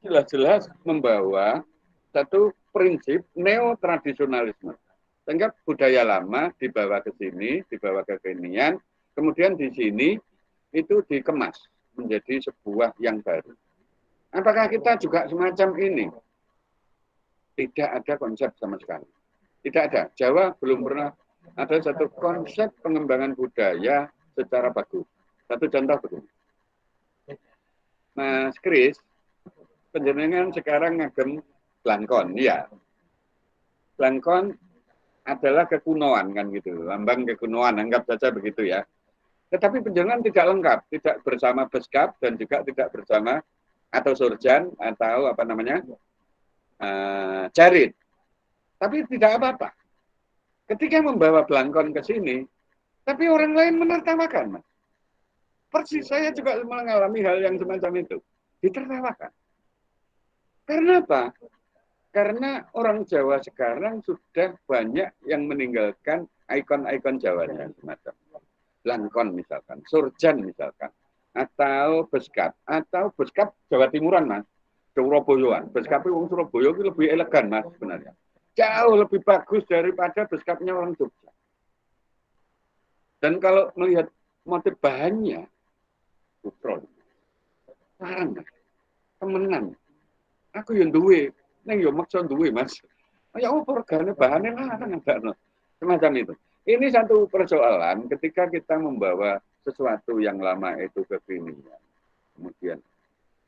[SPEAKER 2] jelas-jelas membawa satu prinsip neo-tradisionalisme. Sehingga budaya lama dibawa ke sini, dibawa ke kekinian, kemudian di sini itu dikemas menjadi sebuah yang baru. Apakah kita juga semacam ini? Tidak ada konsep sama sekali. Tidak ada. Jawa belum pernah ada satu konsep pengembangan budaya secara bagus. Satu contoh begini. Mas Kris, penjenengan sekarang ngagem Blangkon, ya. Blangkon adalah kekunoan kan gitu, lambang kekunoan, anggap saja begitu ya. Tetapi penjenengan tidak lengkap, tidak bersama Beskap dan juga tidak bersama atau Surjan atau apa namanya Jarit. Tapi tidak apa-apa. Ketika membawa Blangkon ke sini, tapi orang lain menertawakan, Mas. Persis saya juga mengalami hal yang semacam itu, ditertawakan. Karena apa? Karena orang Jawa sekarang sudah banyak yang meninggalkan ikon-ikon Jawanya semacam Blangkon misalkan, Surjan misalkan, atau Beskap Jawa Timuran Mas, Surabayaan. Beskap itu Surabaya itu lebih elegan Mas sebenarnya, jauh lebih bagus daripada Beskapnya orang Jogja. Dan kalau melihat motif bahannya, putrol, larang Mas, temenan. Aku yang duwe, neng yo maksa duwe Mas. Ya apa regane bahannya larang ada semacam itu. Ini satu persoalan ketika kita membawa sesuatu yang lama itu ke kekinian. Kemudian,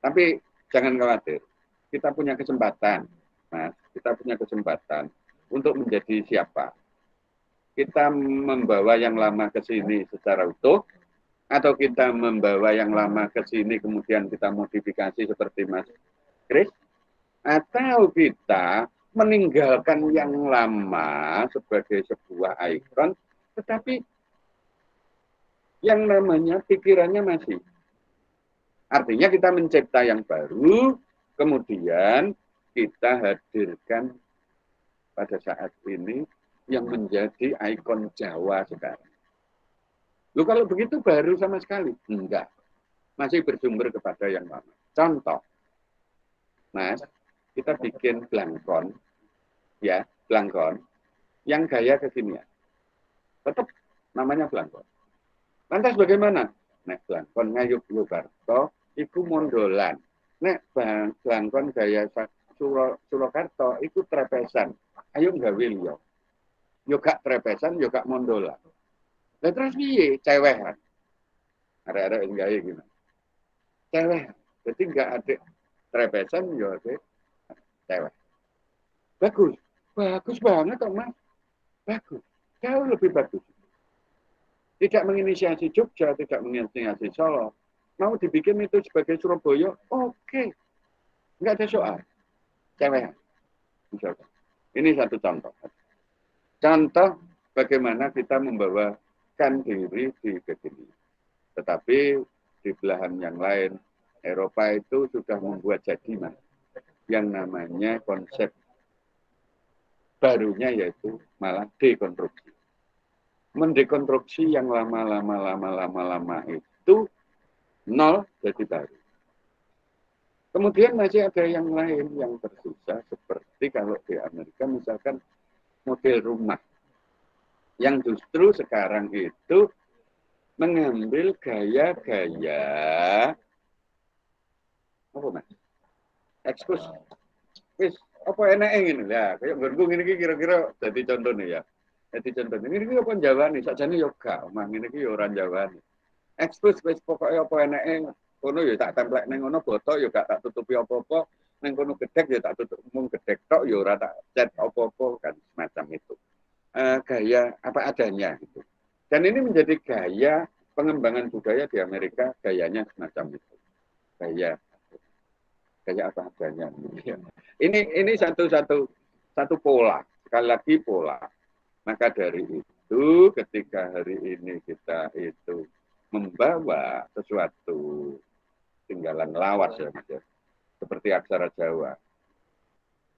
[SPEAKER 2] tapi jangan khawatir, kita punya kesempatan, Mas. Kita punya kesempatan untuk menjadi siapa. Kita membawa yang lama ke sini secara utuh, atau kita membawa yang lama ke sini kemudian kita modifikasi seperti Mas Kris, atau kita meninggalkan yang lama sebagai sebuah ikon, tetapi yang namanya pikirannya masih. Artinya kita mencipta yang baru, kemudian kita hadirkan pada saat ini yang menjadi ikon Jawa sekarang. Loh kalau begitu baru sama sekali? Enggak. Masih bersumber kepada yang lama. Contoh, Mas, kita bikin Blangkon, ya, Blangkon, yang gaya kekinian. Tetap namanya Blangkon. Lantas bagaimana? Nek Blangkon ngayuk Yogyakarta, iku mondolan. Nek Blangkon gaya Surakarta, iku trepesan. Ayo nggawe liya. Yo gak trepesan, yo gak mondolan. Lah terus piye? Cewehan. Arek-arek gawe gimana? Cewehan. Jadi enggak ada trepesan, yo ada cewek. Bagus. Bagus banget kok, Mas. Bagus. Jauh lebih bagus. Tidak menginisiasi Jogja, tidak menginisiasi Solo. Mau dibikin itu sebagai Surabaya, oke. Enggak ada soal. Cewek. Misalkan. Ini satu contoh. Contoh bagaimana kita membawakan diri di kekini. Tetapi di belahan yang lain, Eropa itu sudah membuat jadi, Mas, yang namanya konsep barunya yaitu malah dekonstruksi. Mendekonstruksi yang lama itu nol jadi baru. Kemudian masih ada yang lain yang tersisa seperti kalau di Amerika misalkan model rumah yang justru sekarang itu mengambil gaya-gaya apa Mas? Eksklusif apa enake ngene ya, kaya nggonku ngene iki kira-kira dadi contone ya. Dadi contone. Ngene iki apa jawani, sakjane yo gak, omah ngene iki yo ora jawani. Ekspos wis pokoke apa enake ngono ya tak templek ning ngono botok ya gak tak tutupi apa-apa. Ning kono gedhek ya tak tutup mung gedhek tok ya ora tak cat apa-apa kan semacam itu. Gaya apa adanya gitu. Dan ini menjadi gaya pengembangan budaya di Amerika, gayanya semacam itu. Gaya apa adanya. Ini satu pola, sekali lagi pola. Maka dari itu ketika hari ini kita itu membawa sesuatu tinggalan lawas ya Mas ya, seperti aksara Jawa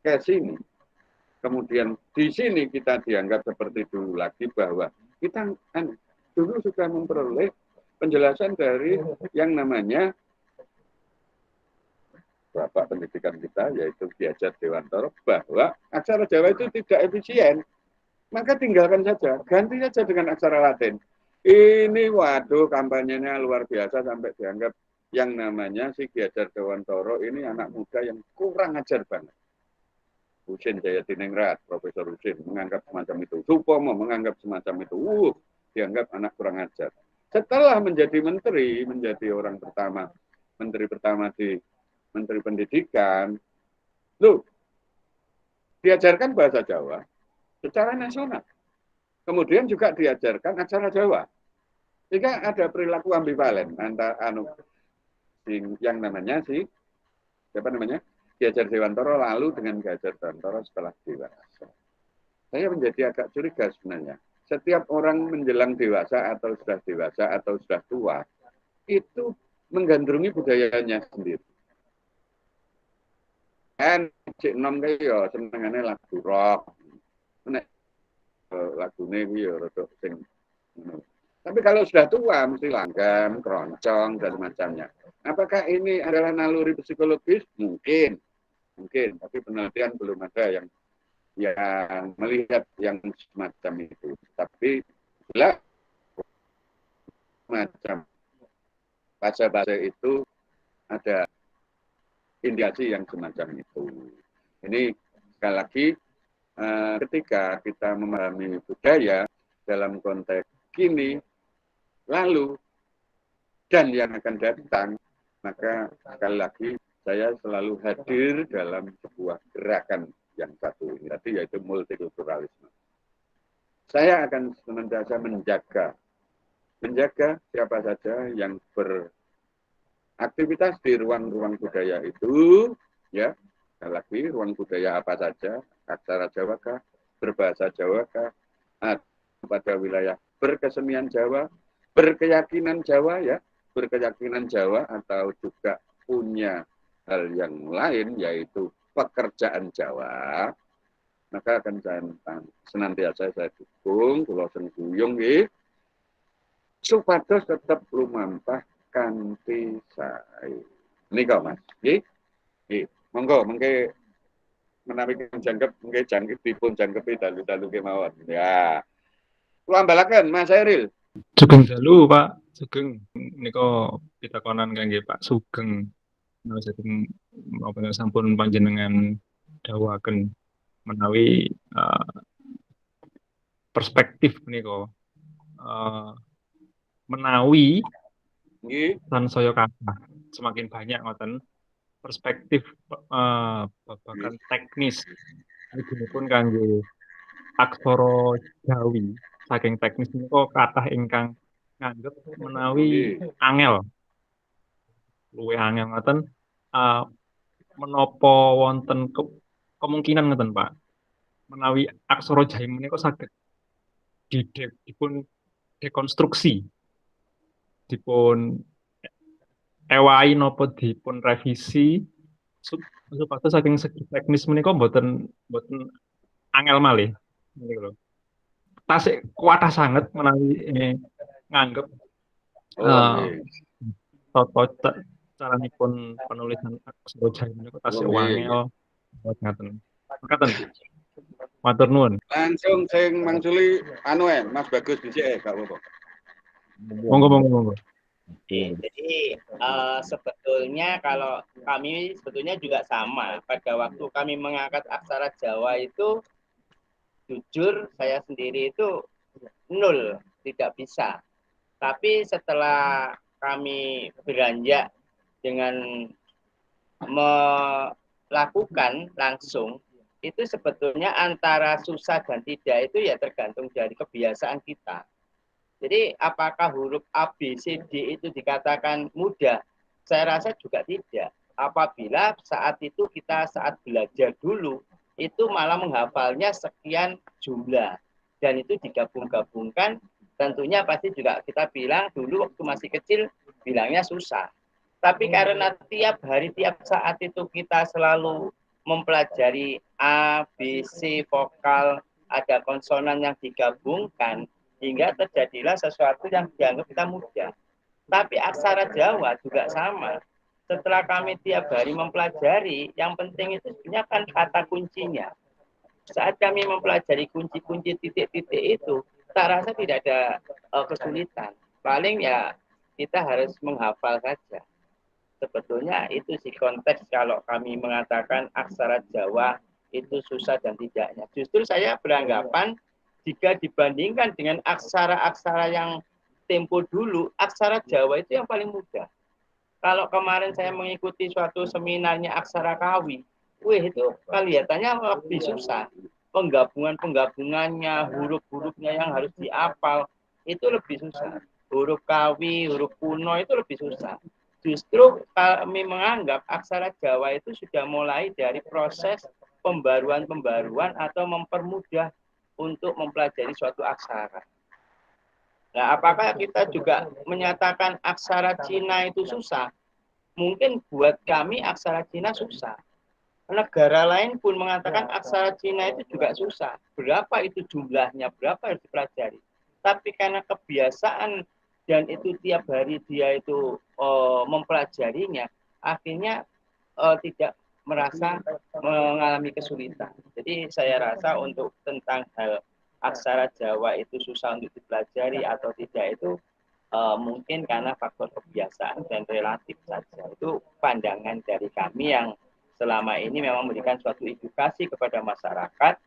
[SPEAKER 2] ke sini, kemudian di sini kita dianggap seperti dulu lagi bahwa kita dulu sudah memperoleh penjelasan dari yang namanya Bapak pendidikan kita yaitu Ki Hajar Dewantara bahwa aksara Jawa itu tidak efisien, maka tinggalkan saja, ganti saja dengan aksara Latin. Ini waduh kampanyenya luar biasa sampai dianggap yang namanya si Ki Hajar Dewantara ini anak muda yang kurang ajar banget. Husin Jayadiningrat, Profesor Husin menganggap semacam itu. Supomo menganggap semacam itu. Dianggap anak kurang ajar. Setelah menjadi menteri, menjadi orang pertama, menteri pertama di Menteri Pendidikan, loh, diajarkan bahasa Jawa secara nasional. Kemudian juga diajarkan aksara Jawa. Sehingga ada perilaku ambivalen antara yang namanya siapa namanya? Ki Hajar Dewantara lalu dengan Ki Hajar Dewantara setelah dewasa. Saya menjadi agak curiga sebenarnya. Setiap orang menjelang dewasa atau sudah tua, itu menggandrungi budayanya sendiri. Kan cek nom kaya senengane lagu rock. Nek lagune kuwi ya rada sing tapi kalau sudah tua mesti langgam, keroncong dan macamnya. Apakah ini adalah naluri psikologis? Mungkin, tapi penelitian belum ada yang melihat yang semacam itu. Tapi jelas macam bahasa itu ada indikasi yang semacam itu. Ini sekali lagi ketika kita memahami budaya dalam konteks kini, lalu, dan yang akan datang, maka sekali lagi saya selalu hadir dalam sebuah gerakan yang satu ini tadi yaitu multikulturalisme. Saya akan senantiasa menjaga siapa saja yang beraktivitas di ruang-ruang budaya itu, ya, sekali lagi ruang budaya apa saja, aksara Jawa kah, berbahasa Jawa kah, pada wilayah berkesenian Jawa, berkeyakinan Jawa ya, berkeyakinan Jawa atau juga punya hal yang lain yaitu pekerjaan Jawa, maka akan senantiasa saya dukung, kula sengguyung nggih, supados tetap lumampah kanthi sae. Nika Mas, nggih. Nggih, monggo mengke menawi jangkep nggih jangkep dipun jangkepi dalu-dalu kemawon. Ya. Kula ambalaken Mas Eril.
[SPEAKER 4] Sugeng dalu Pak, sugeng nika pitakonan kangge Pak Sugeng. Saking apa sampun panjenengan dawuhaken menawi perspektif nika menawi
[SPEAKER 2] Nggih.
[SPEAKER 4] sansaya kathah semakin banyak ngoten perspektif babagan teknis pun kangge aksara Jawi saking teknis nika kathah ingkang nganggep menawi angel luwih angel ngoten menapa wonten kemungkinan ngoten Pak menawi aksara Jawi menika saged dipun dekonstruksi dipun ewahi napa dipun revisi supados saking segi teknis menika mboten angel malih niku lho. Tasik kuatah sanget menawi nganggep tata caranipun penulisan aksara Jawi menika tasik wangel ngaten. Makaten. Matur nuwun.
[SPEAKER 2] Langsung sing mangsuli Mas Bagus dhisik gak apa-apa.
[SPEAKER 4] Monggo.
[SPEAKER 3] Jadi sebetulnya kalau kami sebetulnya juga sama. Pada waktu kami mengangkat aksara Jawa itu, jujur saya sendiri itu 0, tidak bisa. Tapi setelah kami beranjak dengan melakukan langsung, itu sebetulnya antara susah dan tidak itu ya tergantung dari kebiasaan kita. Jadi apakah huruf A, B, C, D itu dikatakan mudah? Saya rasa juga tidak. Apabila saat itu kita saat belajar dulu, itu malah menghafalnya sekian jumlah. Dan itu digabung-gabungkan, tentunya pasti juga kita bilang dulu waktu masih kecil, bilangnya susah. Tapi karena tiap hari, tiap saat itu kita selalu mempelajari A, B, C, vokal, ada konsonan yang digabungkan, hingga terjadilah sesuatu yang dianggap kita mudah. Tapi aksara Jawa juga sama. Setelah kami tiap hari mempelajari, yang penting itu sebenarnya kan kata kuncinya. Saat kami mempelajari kunci-kunci titik-titik itu, tak rasa tidak ada kesulitan. Paling ya kita harus menghafal saja. Sebetulnya itu sih konteks kalau kami mengatakan aksara Jawa itu susah dan tidaknya. Justru saya beranggapan jika dibandingkan dengan aksara-aksara yang tempo dulu, aksara Jawa itu yang paling mudah. Kalau kemarin saya mengikuti suatu seminarnya aksara Kawi, itu kelihatannya lebih susah. Penggabungan-penggabungannya, huruf-hurufnya yang harus diapal, itu lebih susah. Huruf Kawi, huruf kuno itu lebih susah. Justru kami menganggap aksara Jawa itu sudah mulai dari proses pembaruan-pembaruan atau mempermudah untuk mempelajari suatu aksara. Nah, apakah kita juga menyatakan aksara Cina itu susah? Mungkin buat kami aksara Cina susah. Negara lain pun mengatakan aksara Cina itu juga susah. Berapa itu jumlahnya, berapa harus dipelajari. Tapi karena kebiasaan dan itu tiap hari dia itu mempelajarinya, akhirnya tidak merasa mengalami kesulitan. Jadi saya rasa untuk tentang hal aksara Jawa itu susah untuk dipelajari atau tidak itu mungkin karena faktor kebiasaan dan relatif saja. Itu pandangan dari kami yang selama ini memang memberikan suatu edukasi kepada masyarakat.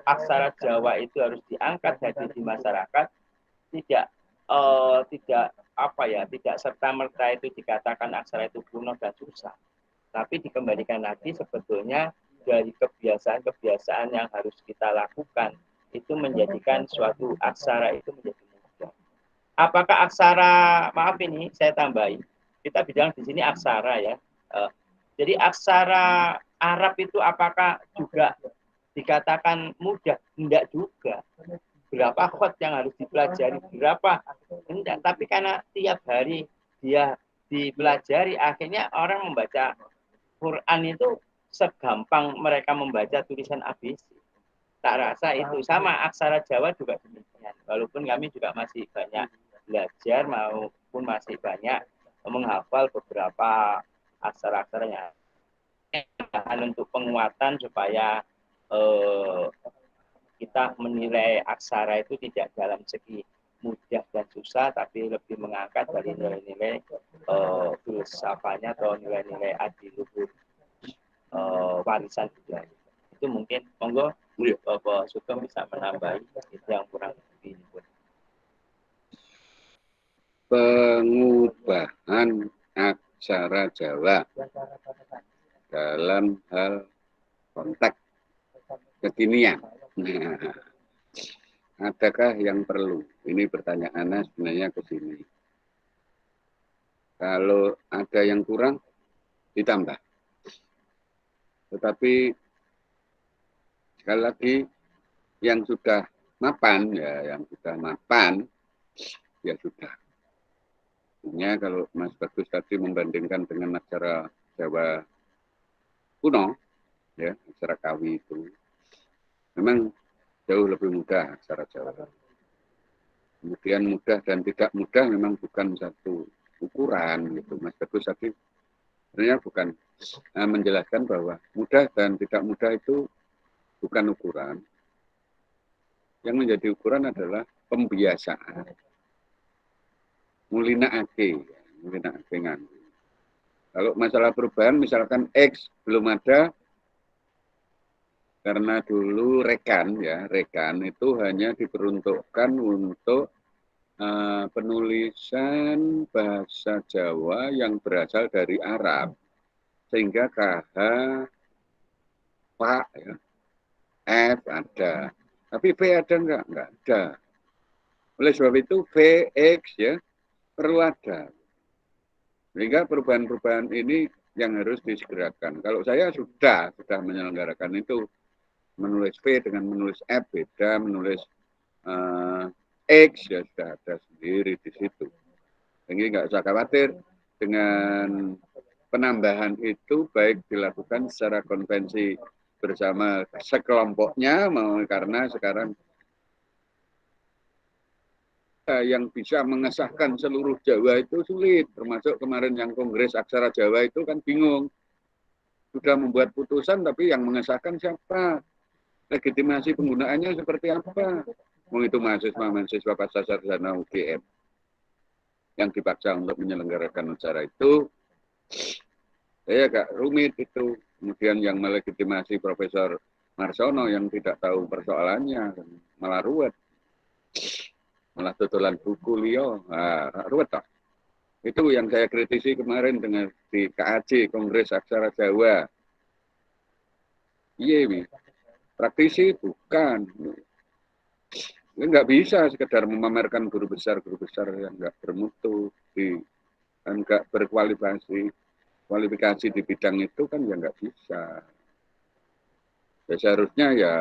[SPEAKER 3] Aksara Jawa itu harus diangkat hadir di masyarakat, tidak tidak serta merta itu dikatakan aksara itu kuno dan susah. Tapi dikembalikan lagi sebetulnya dari kebiasaan-kebiasaan yang harus kita lakukan itu menjadikan suatu aksara itu menjadi mudah. Apakah aksara, maaf ini saya tambahin, kita bilang di sini aksara ya. Jadi aksara Arab itu apakah juga dikatakan mudah? Enggak juga. Berapa khot yang harus dipelajari, berapa? Enggak, tapi karena tiap hari dia dipelajari, akhirnya orang membaca Quran itu segampang mereka membaca tulisan ABC. Tak rasa itu sama aksara Jawa juga demikian. Walaupun kami juga masih banyak belajar maupun masih banyak menghafal beberapa aksara-aksaranya. Untuk penguatan supaya kita menilai aksara itu tidak dalam segi mudah dan susah, tapi lebih mengangkat dari nilai-nilai filsafatnya atau nilai-nilai adiluhur warisan budaya. Itu mungkin monggo Bapak Sugeng bisa menambahi itu yang kurang lebih ini.
[SPEAKER 2] Pengubahan aksara Jawa dalam hal konteks kekinian. Nah, adakah yang perlu? Ini pertanyaannya sebenarnya ke sini. Kalau ada yang kurang, ditambah. Tetapi sekali lagi yang sudah mapan ya sudah. Artinya kalau Mas Bagus tadi membandingkan dengan aksara Jawa kuno, ya aksara Kawi itu memang jauh lebih mudah aksara Jawa. Kemudian mudah dan tidak mudah memang bukan satu ukuran gitu. Mas Bagus tadi sebenarnya bukan menjelaskan bahwa mudah dan tidak mudah itu bukan ukuran. Yang menjadi ukuran adalah pembiasaan. ngulinakake nganggo. Kalau masalah perubahan misalkan X belum ada karena dulu rekan itu hanya diperuntukkan untuk penulisan bahasa Jawa yang berasal dari Arab, sehingga KH, Pak, ya, F ada, tapi V ada enggak ada. Oleh sebab itu VX ya perlu ada, sehingga perubahan-perubahan ini yang harus disegerakan. Kalau saya sudah menyelenggarakan itu, menulis V dengan menulis F beda, menulis X ya sudah ada sendiri di situ. Jadi nggak usah khawatir dengan penambahan itu, baik dilakukan secara konvensi bersama sekelompoknya, karena sekarang yang bisa mengesahkan seluruh Jawa itu sulit, termasuk kemarin yang Kongres Aksara Jawa itu kan bingung. Sudah membuat putusan tapi yang mengesahkan siapa? Legitimasi penggunaannya seperti apa? Itu mahasiswa pasca sarjana UGM yang dipaksa untuk menyelenggarakan acara itu, saya agak rumit itu. Kemudian yang melegitimasi Profesor Marsono yang tidak tahu persoalannya, malah ruwet, malah tutulan buku liyo, ruwet tak? Itu yang saya kritisi kemarin dengan di KAJ, Kongres Aksara Jawa. Iya, praktisi bukan. Nggak bisa sekedar memamerkan guru besar yang nggak bermutu, nggak berkualifikasi di bidang itu kan ya nggak bisa. Ya, seharusnya ya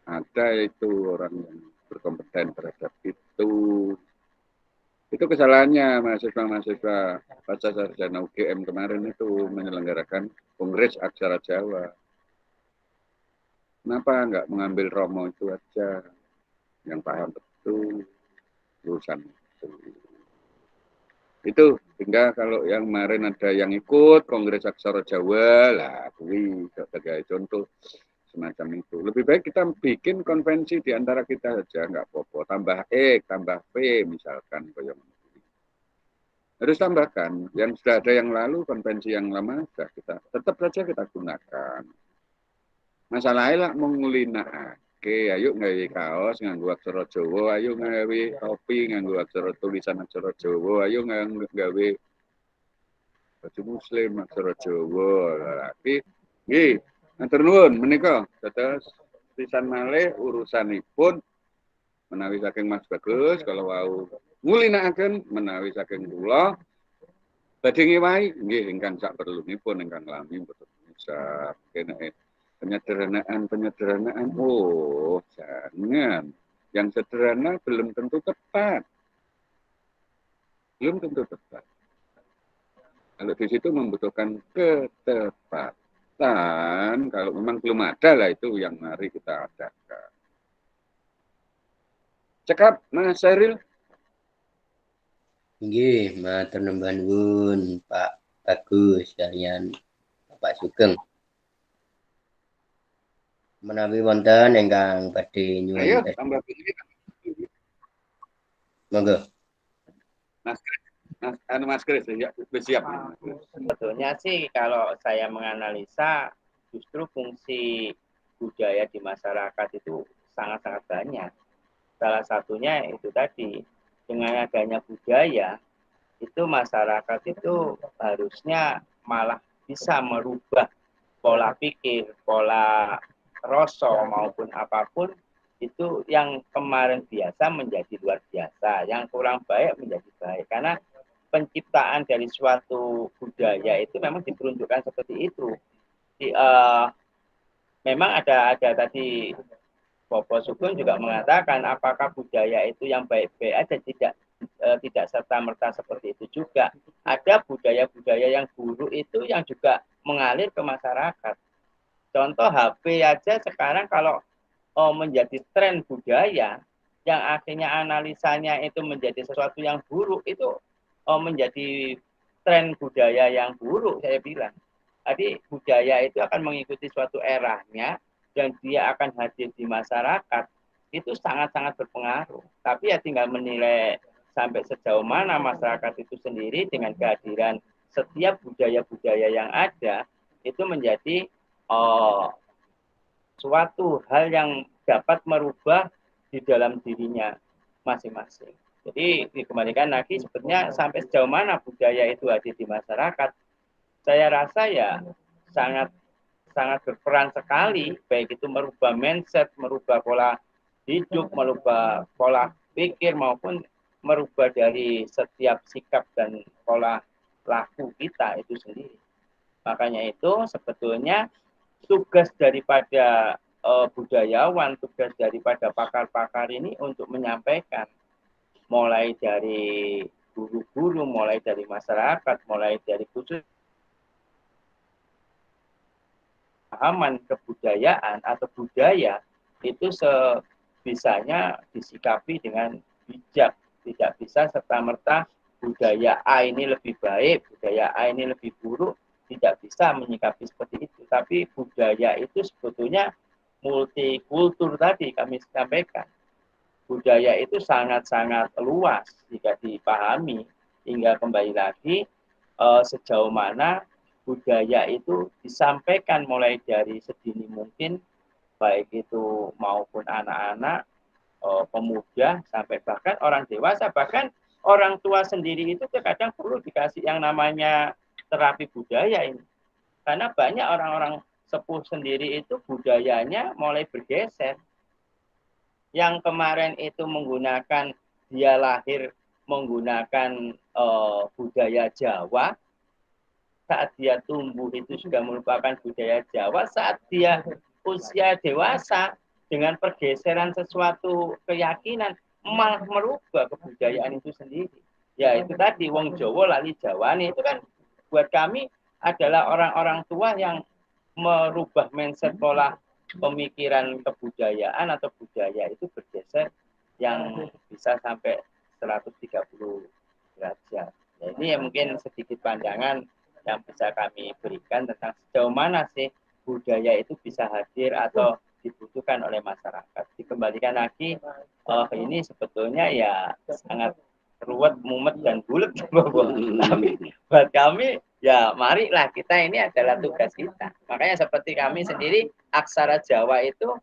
[SPEAKER 2] ada itu orang yang berkompeten terhadap itu. Itu kesalahannya mahasiswa pasca sarjana UGM kemarin itu menyelenggarakan Kongres Aksara Jawa. Kenapa nggak mengambil Romo itu aja, yang paham betul urusan itu. Hingga kalau yang kemarin ada yang ikut Kongres Aksara Jawa lah, sebagai contoh semacam itu. Lebih baik kita bikin konvensi di antara kita saja, nggak apa-apa. Tambah E, tambah P misalkan. Harus tambahkan. Yang sudah ada yang lalu, konvensi yang lama sudah tetap saja kita gunakan. Masalahnya lah mengulinakake. Oke, ayo nggawe kaos nganggo aksara Jawa, ayo nggawe topi nganggo aksara tulisan aksara Jawa, ayo nggawe baju muslim aksara Jawa. Tapi nggih, matur nuwun menika dados pisan malih urusanipun menawi saking Mas Bagus kalau wau ngulinakaken, menawi saking kula badhe ngewahi nggih ingkang sak perlunipun ingkang lami mboten bisa kene. Penyederhanaan. Oh, jangan. Yang sederhana belum tentu tepat. Kalau di situ membutuhkan ketepatan. Kalau memang belum ada lah, itu yang mari kita adakan. Cekap, Mas Syahril.
[SPEAKER 1] Nggih, matur nuwun Pak Bagus kalian Bapak Sugeng. Menawi wonten ingkang badhe nyuwun.
[SPEAKER 2] Ayo tambah begini.
[SPEAKER 1] Monggo.
[SPEAKER 2] Mas Kris, siap.
[SPEAKER 3] Sebetulnya sih kalau saya menganalisa justru fungsi budaya di masyarakat itu sangat-sangat banyak. Salah satunya itu tadi, dengan adanya budaya itu masyarakat itu harusnya malah bisa merubah pola pikir, pola rasa maupun apapun itu yang kemarin biasa menjadi luar biasa, yang kurang baik menjadi baik. Karena penciptaan dari suatu budaya itu memang diperuntukkan seperti itu. Memang ada tadi Bobo Sugeng juga mengatakan apakah budaya itu yang baik-baik aja, tidak serta-merta seperti itu juga. Ada budaya-budaya yang buruk itu yang juga mengalir ke masyarakat. Contoh HP aja sekarang kalau menjadi tren budaya yang akhirnya analisanya itu menjadi sesuatu yang buruk, itu menjadi tren budaya yang buruk saya bilang. Jadi budaya itu akan mengikuti suatu eranya dan dia akan hadir di masyarakat, itu sangat-sangat berpengaruh. Tapi ya tinggal menilai sampai sejauh mana masyarakat itu sendiri dengan kehadiran setiap budaya-budaya yang ada itu menjadi suatu hal yang dapat merubah di dalam dirinya masing-masing. Jadi dikembalikan lagi sebetulnya sampai sejauh mana budaya itu hadir di masyarakat. Saya rasa ya sangat berperan sekali, baik itu merubah mindset, merubah pola hidup, merubah pola pikir maupun merubah dari setiap sikap dan pola laku kita itu sendiri. Makanya itu sebetulnya tugas daripada budayawan, tugas daripada pakar-pakar ini untuk menyampaikan mulai dari guru-guru, mulai dari masyarakat, mulai dari khusus pemahaman kebudayaan atau budaya itu sebisanya disikapi dengan bijak. Tidak bisa serta-merta budaya A ini lebih baik, budaya A ini lebih buruk, tidak bisa menyikapi seperti itu. Tapi budaya itu sebetulnya multikultur tadi kami sampaikan. Budaya itu sangat-sangat luas jika dipahami, hingga kembali lagi sejauh mana budaya itu disampaikan mulai dari sedini mungkin, baik itu maupun anak-anak, pemuda, sampai bahkan orang dewasa, bahkan orang tua sendiri itu terkadang perlu dikasih yang namanya terapi budaya ini. Karena banyak orang-orang sepuh sendiri itu budayanya mulai bergeser. Yang kemarin itu menggunakan, dia lahir menggunakan budaya Jawa, saat dia tumbuh itu sudah merupakan budaya Jawa, saat dia usia dewasa dengan pergeseran sesuatu keyakinan malah merubah kebudayaan itu sendiri. Ya itu tadi wong Jawa lali Jawane, itu kan buat kami adalah orang-orang tua yang merubah mindset pola pemikiran kebudayaan atau budaya itu bergeser yang bisa sampai 130 derajat. Ya, ini ya mungkin sedikit pandangan yang bisa kami berikan tentang sejauh mana sih budaya itu bisa hadir atau dibutuhkan oleh masyarakat. Dikembalikan lagi, ini sebetulnya ya sangat ruwet, mumet, dan bulet. Tapi buat kami, ya marilah kita, ini adalah tugas kita. Makanya seperti kami sendiri, aksara Jawa itu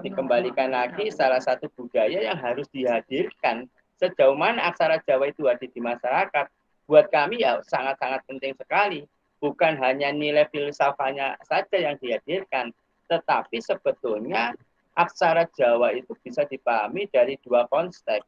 [SPEAKER 3] dikembalikan lagi salah satu budaya yang harus dihadirkan. Sejauh mana aksara Jawa itu hadir di masyarakat, buat kami ya sangat-sangat penting sekali. Bukan hanya nilai filsafahnya saja yang dihadirkan, tetapi sebetulnya aksara Jawa itu bisa dipahami dari dua konsep.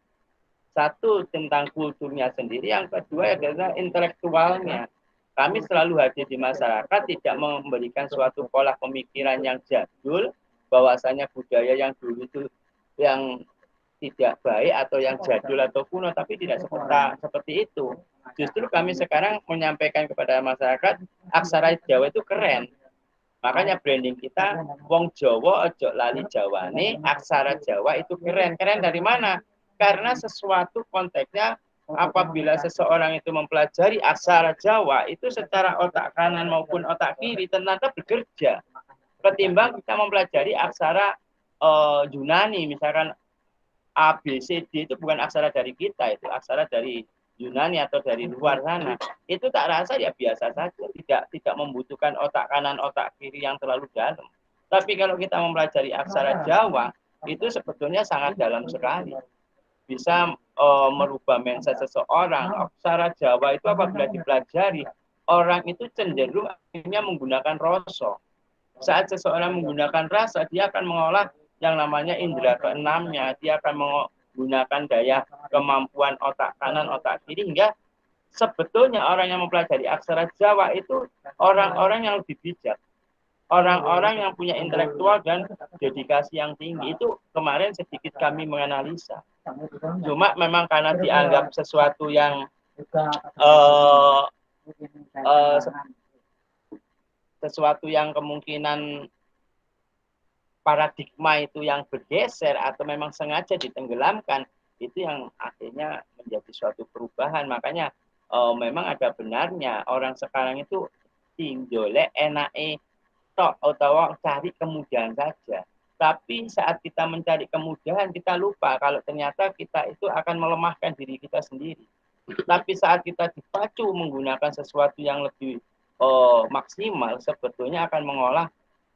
[SPEAKER 3] Satu tentang kulturnya sendiri, yang kedua adalah intelektualnya. Kami selalu hadir di masyarakat, tidak memberikan suatu pola pemikiran yang jadul, bahwasanya budaya yang dulu itu yang tidak baik atau yang jadul atau kuno, tapi tidak seperti itu. Justru kami sekarang menyampaikan kepada masyarakat, aksara Jawa itu keren. Makanya branding kita, wong Jawa ojo lali Jawane, aksara Jawa itu keren. Keren dari mana? Karena sesuatu konteksnya, apabila seseorang itu mempelajari aksara Jawa, itu secara otak kanan maupun otak kiri ternyata bekerja. Ketimbang kita mempelajari aksara Yunani, misalkan A, B, C, D itu bukan aksara dari kita, itu aksara dari Yunani atau dari luar sana. Itu tak rasa ya biasa saja, tidak membutuhkan otak kanan, otak kiri yang terlalu dalam. Tapi kalau kita mempelajari aksara Jawa, itu sebetulnya sangat dalam sekali. Bisa merubah mindset seseorang. Aksara Jawa itu apabila dipelajari, orang itu cenderung akhirnya menggunakan rasa. Saat seseorang menggunakan rasa, dia akan mengolah yang namanya indera keenamnya, dia akan menggunakan daya kemampuan otak kanan, otak kiri, hingga sebetulnya orang yang mempelajari aksara Jawa itu orang-orang yang lebih bijak, orang-orang yang punya intelektual dan dedikasi yang tinggi. Itu kemarin sedikit kami menganalisa. Cuma memang karena dianggap sesuatu yang sesuatu yang kemungkinan paradigma itu yang bergeser atau memang sengaja ditenggelamkan, itu yang akhirnya menjadi suatu perubahan. Makanya memang ada benarnya orang sekarang itu tinjole enake tok atau cari kemudahan saja. Tapi saat kita mencari kemudahan, kita lupa kalau ternyata kita itu akan melemahkan diri kita sendiri. Tapi saat kita dipacu menggunakan sesuatu yang lebih maksimal, sebetulnya akan mengolah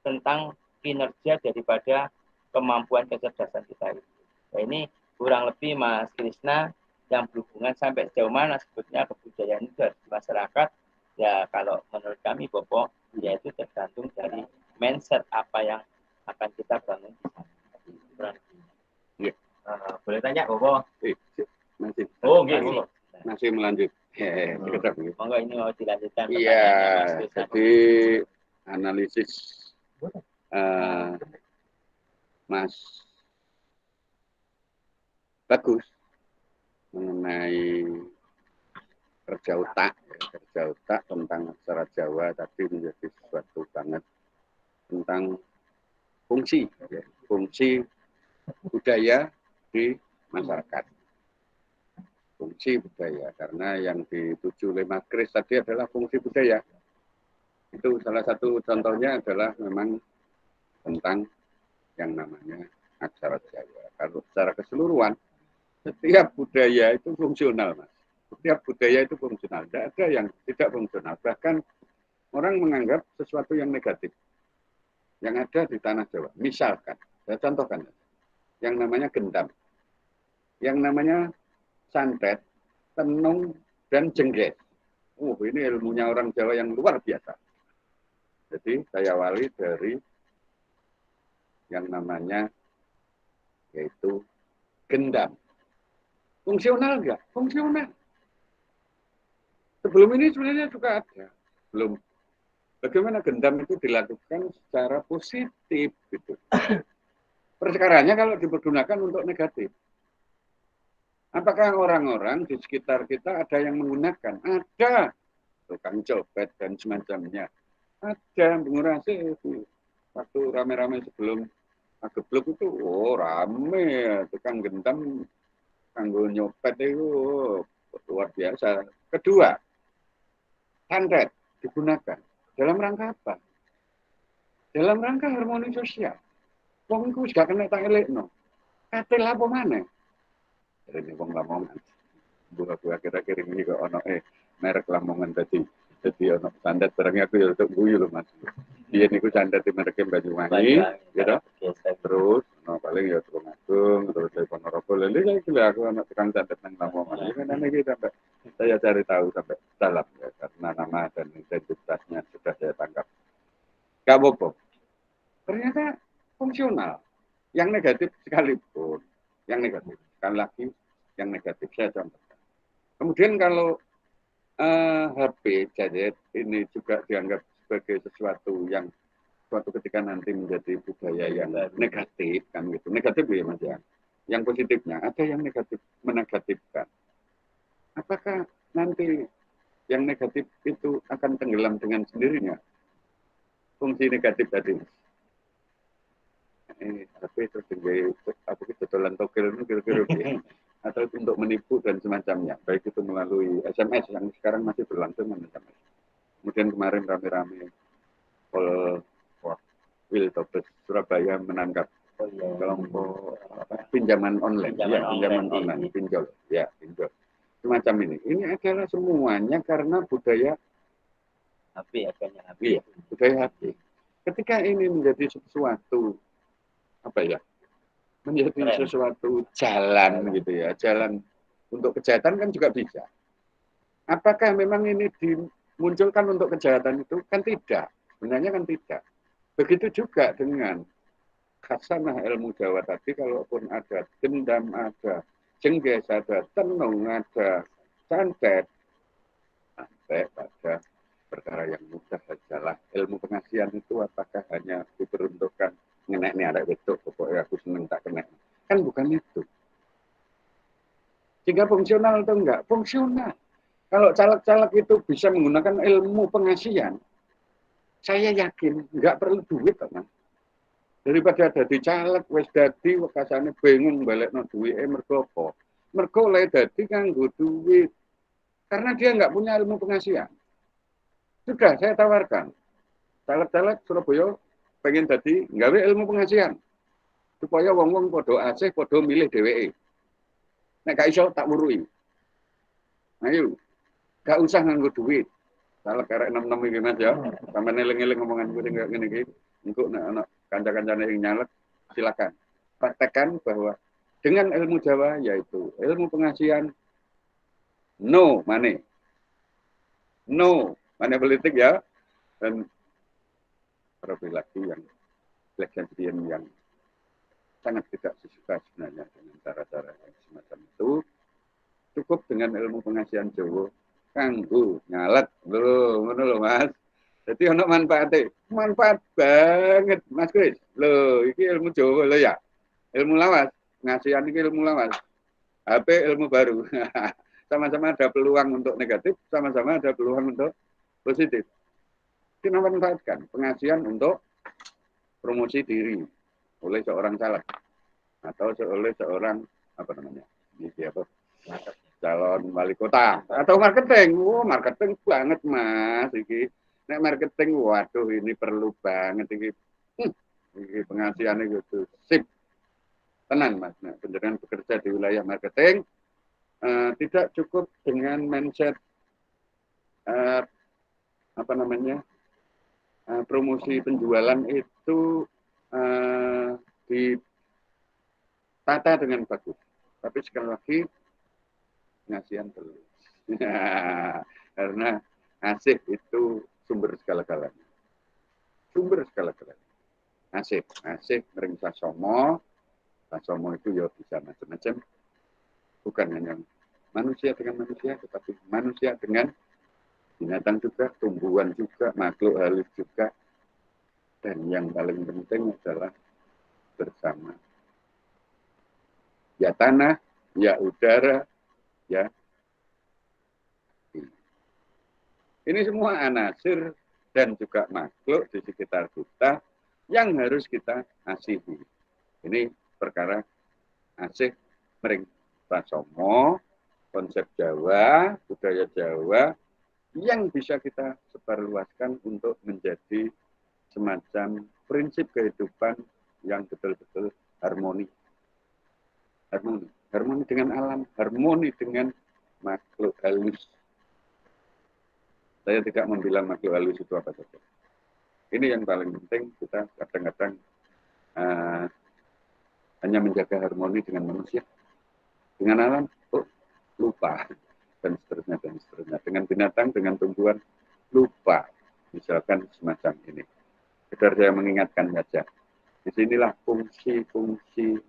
[SPEAKER 3] tentang kinerja daripada kemampuan kecerdasan kita itu. Nah, ini kurang lebih Mas Krisna yang berhubungan sampai sejauh mana sebetulnya kebudayaan itu harus di masyarakat. Ya kalau menurut kami Bopo, yaitu tergantung dari mindset apa yang akan kita bangun di sana.
[SPEAKER 2] Ya.
[SPEAKER 3] Boleh tanya Bopo?
[SPEAKER 2] Masih.
[SPEAKER 3] Oh, gitu.
[SPEAKER 2] Masih melanjut.
[SPEAKER 3] Monggo ini mau dilanjutkan.
[SPEAKER 2] Iya, jadi analisis Mas bagus mengenai kerja otak tentang aksara Jawa tadi menjadi sesuatu banget tentang fungsi budaya di masyarakat. Fungsi budaya, karena yang dituju oleh Mas Kris tadi adalah fungsi budaya. Itu salah satu contohnya adalah memang tentang yang namanya aksara Jawa. Kalau secara keseluruhan, setiap budaya itu fungsional, Mas. Setiap budaya itu fungsional. Tidak ada yang tidak fungsional. Bahkan orang menganggap sesuatu yang negatif yang ada di tanah Jawa. Misalkan, saya contohkan, yang namanya gendam, yang namanya santet, tenung, dan jengges. Ini ilmunya orang Jawa yang luar biasa. Jadi saya awali dari yang namanya yaitu gendam. Fungsional enggak? Fungsional. Sebelum ini sebenarnya juga ada. Belum. Bagaimana gendam itu dilakukan secara positif gitu. Perkaranya kalau dipergunakan untuk negatif. Apakah orang-orang di sekitar kita ada yang menggunakan? Ada. Tukang copet dan semacamnya. Ada mengurasi itu. Waktu rame-rame sebelum Ageblok itu, rame. Tukang gendam, kanggo nyopet itu luar biasa. Kedua, santet digunakan. Dalam rangka apa? Dalam rangka harmoni sosial. Wong iku gak kena tak elekno. Katel apa maneh? Ini wong Lamongan. Buka kira-kira ini kok ono merek Lamongan tadi. Jadi ono santet barangnya aku ya untuk guyu loh Mas. Dia niku santet di merek Banyuwangi, gitu. Terus paling ya Tulung Agung, terus dari Ponorogo. Lalu saya kira aku ono tukang santet nang Lamongan. Ini kan aneh sampai saya cari tahu sampai dalam ya, karena nama dan identitasnya sudah saya tangkap. Gak apa-apa. Ternyata fungsional. Yang negatif sekalipun. Yang negatif. Sekali lagi, yang negatif saya contohkan. Kemudian kalau HP gadget ini juga dianggap sebagai sesuatu yang suatu ketika nanti menjadi budaya yang negatif kan gitu. Negatif ya Mas ya. Yang positifnya ada yang negatif menegatifkan. Apakah nanti yang negatif itu akan tenggelam dengan sendirinya? Fungsi negatif tadi. Tapi terus apa itu tolan togel itu kira-kira atau untuk menipu dan semacamnya, baik itu melalui SMS yang sekarang masih berlangsung SMS. Kemudian kemarin rame-rame Wiltobes Surabaya menangkap kelompok pinjaman online, pinjaman online, pinjol, pinjol. Semacam ini. Ini adalah semuanya karena budaya HP, budaya HP. Ketika ini menjadi sesuatu menjadi sesuatu jalan gitu ya, jalan untuk kejahatan kan juga bisa. Apakah memang ini dimunculkan untuk kejahatan itu? Kan tidak, sebenarnya kan tidak. Begitu juga dengan khasanah ilmu Jawa tadi, kalaupun ada gendam, ada jengges, ada tenung, ada santet, sampai pada perkara yang mudah sajalah. Ilmu pengasihan itu apakah hanya diperuntukkan ngenek nih ada betul, pokoknya aku seneng tak kena. Kan bukan itu. Sehingga fungsional atau enggak? Fungsional. Kalau caleg-caleg itu bisa menggunakan ilmu pengasihan, saya yakin enggak perlu duit, teman. Daripada dadi caleg, wis dadi wekasane bingung balekno duwike mergo apa? Mergo oleh dadi kanggo duit. Karena dia enggak punya ilmu pengasihan. Sudah saya tawarkan. Caleg-caleg Surabaya pengen tadi nggawe ilmu pengasihan. supaya wong-wong padha asih padha milih dheweke. Nek gak iso tak wurui. Ayo, gak usah nganggo duit. Salah karek 66 iki Mas ya. Sampeyan eling-eling omongan gue sing ngene iki. Engko nek ana kanca-kancane sing nyalek silakan. Praktekkan bahwa dengan ilmu Jawa yaitu ilmu pengasihan no money. No money politik ya. Dan perilaku yang legislation yang sangat tidak disuka sebenarnya dengan cara-cara yang semacam itu. Cukup dengan ilmu pengasihan Jawa kanggo nyalet lho ngono lho Mas. Jadi ono manfaate. Manfaat banget Mas Kris. Lho iki ilmu Jawa lho ya. Ilmu lawas, pengasihan iki ilmu lawas. HP ilmu baru. Sama-sama ada peluang untuk negatif, sama-sama ada peluang untuk positif. Kita manfaatkan pengasihan untuk promosi diri oleh seorang caleg atau oleh seorang apa namanya? Ini siapa? Calon wali kota atau marketing. Marketing banget Mas iki. Nek marketing waduh ini perlu banget iki. Iki pengasihan itu sip. Tenan Mas. Nah, penjenengan bekerja di wilayah marketing tidak cukup dengan mindset apa namanya? Promosi penjualan itu ditata dengan bagus. Tapi sekali lagi pengasihan terus. Karena asih itu sumber segala-galanya. Sumber segala-galanya. Asih mering sasomo. Sasomo itu ya bisa macam-macam. Bukan hanya manusia dengan manusia, tetapi manusia dengan binatang juga, tumbuhan juga, makhluk halus juga. Dan yang paling penting adalah bersama. Ya tanah, ya udara, ya. Ini semua anasir dan juga makhluk di sekitar kita yang harus kita asihi. Ini perkara asih mering prasomo, konsep Jawa, budaya Jawa yang bisa kita sebarluaskan untuk menjadi semacam prinsip kehidupan yang betul-betul harmoni. Harmoni dengan alam, harmoni dengan makhluk halus. Saya tidak membilang makhluk halus itu apa saja. Ini yang paling penting, kita kadang-kadang hanya menjaga harmoni dengan manusia. Dengan alam, lupa. Dan seterusnya, dan seterusnya. Dengan binatang, dengan tumbuhan, lupa. Misalkan semacam ini. Sekedar saya mengingatkan saja. Disinilah fungsi-fungsi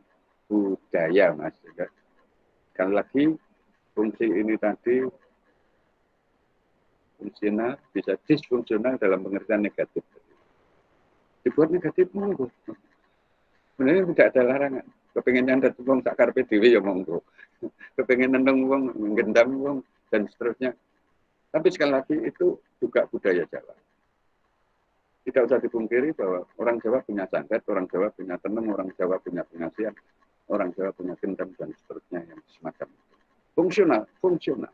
[SPEAKER 2] budaya, Mas. Sekali lagi, fungsi ini tadi fungsional, bisa disfungsional dalam pengertian negatif. Dibuat negatif, monggo. Sebenarnya tidak ada larangan. Kepengen nyandat wong sak karepe dhewe ya monggo. Kepengen nendang wong, menggendam wong, dan seterusnya. Tapi sekali lagi itu juga budaya Jawa. Tidak usah dipungkiri bahwa orang Jawa punya santet, orang Jawa punya tenung, orang Jawa punya pengasihan, orang Jawa punya gendam, dan seterusnya yang semacam itu. Fungsional.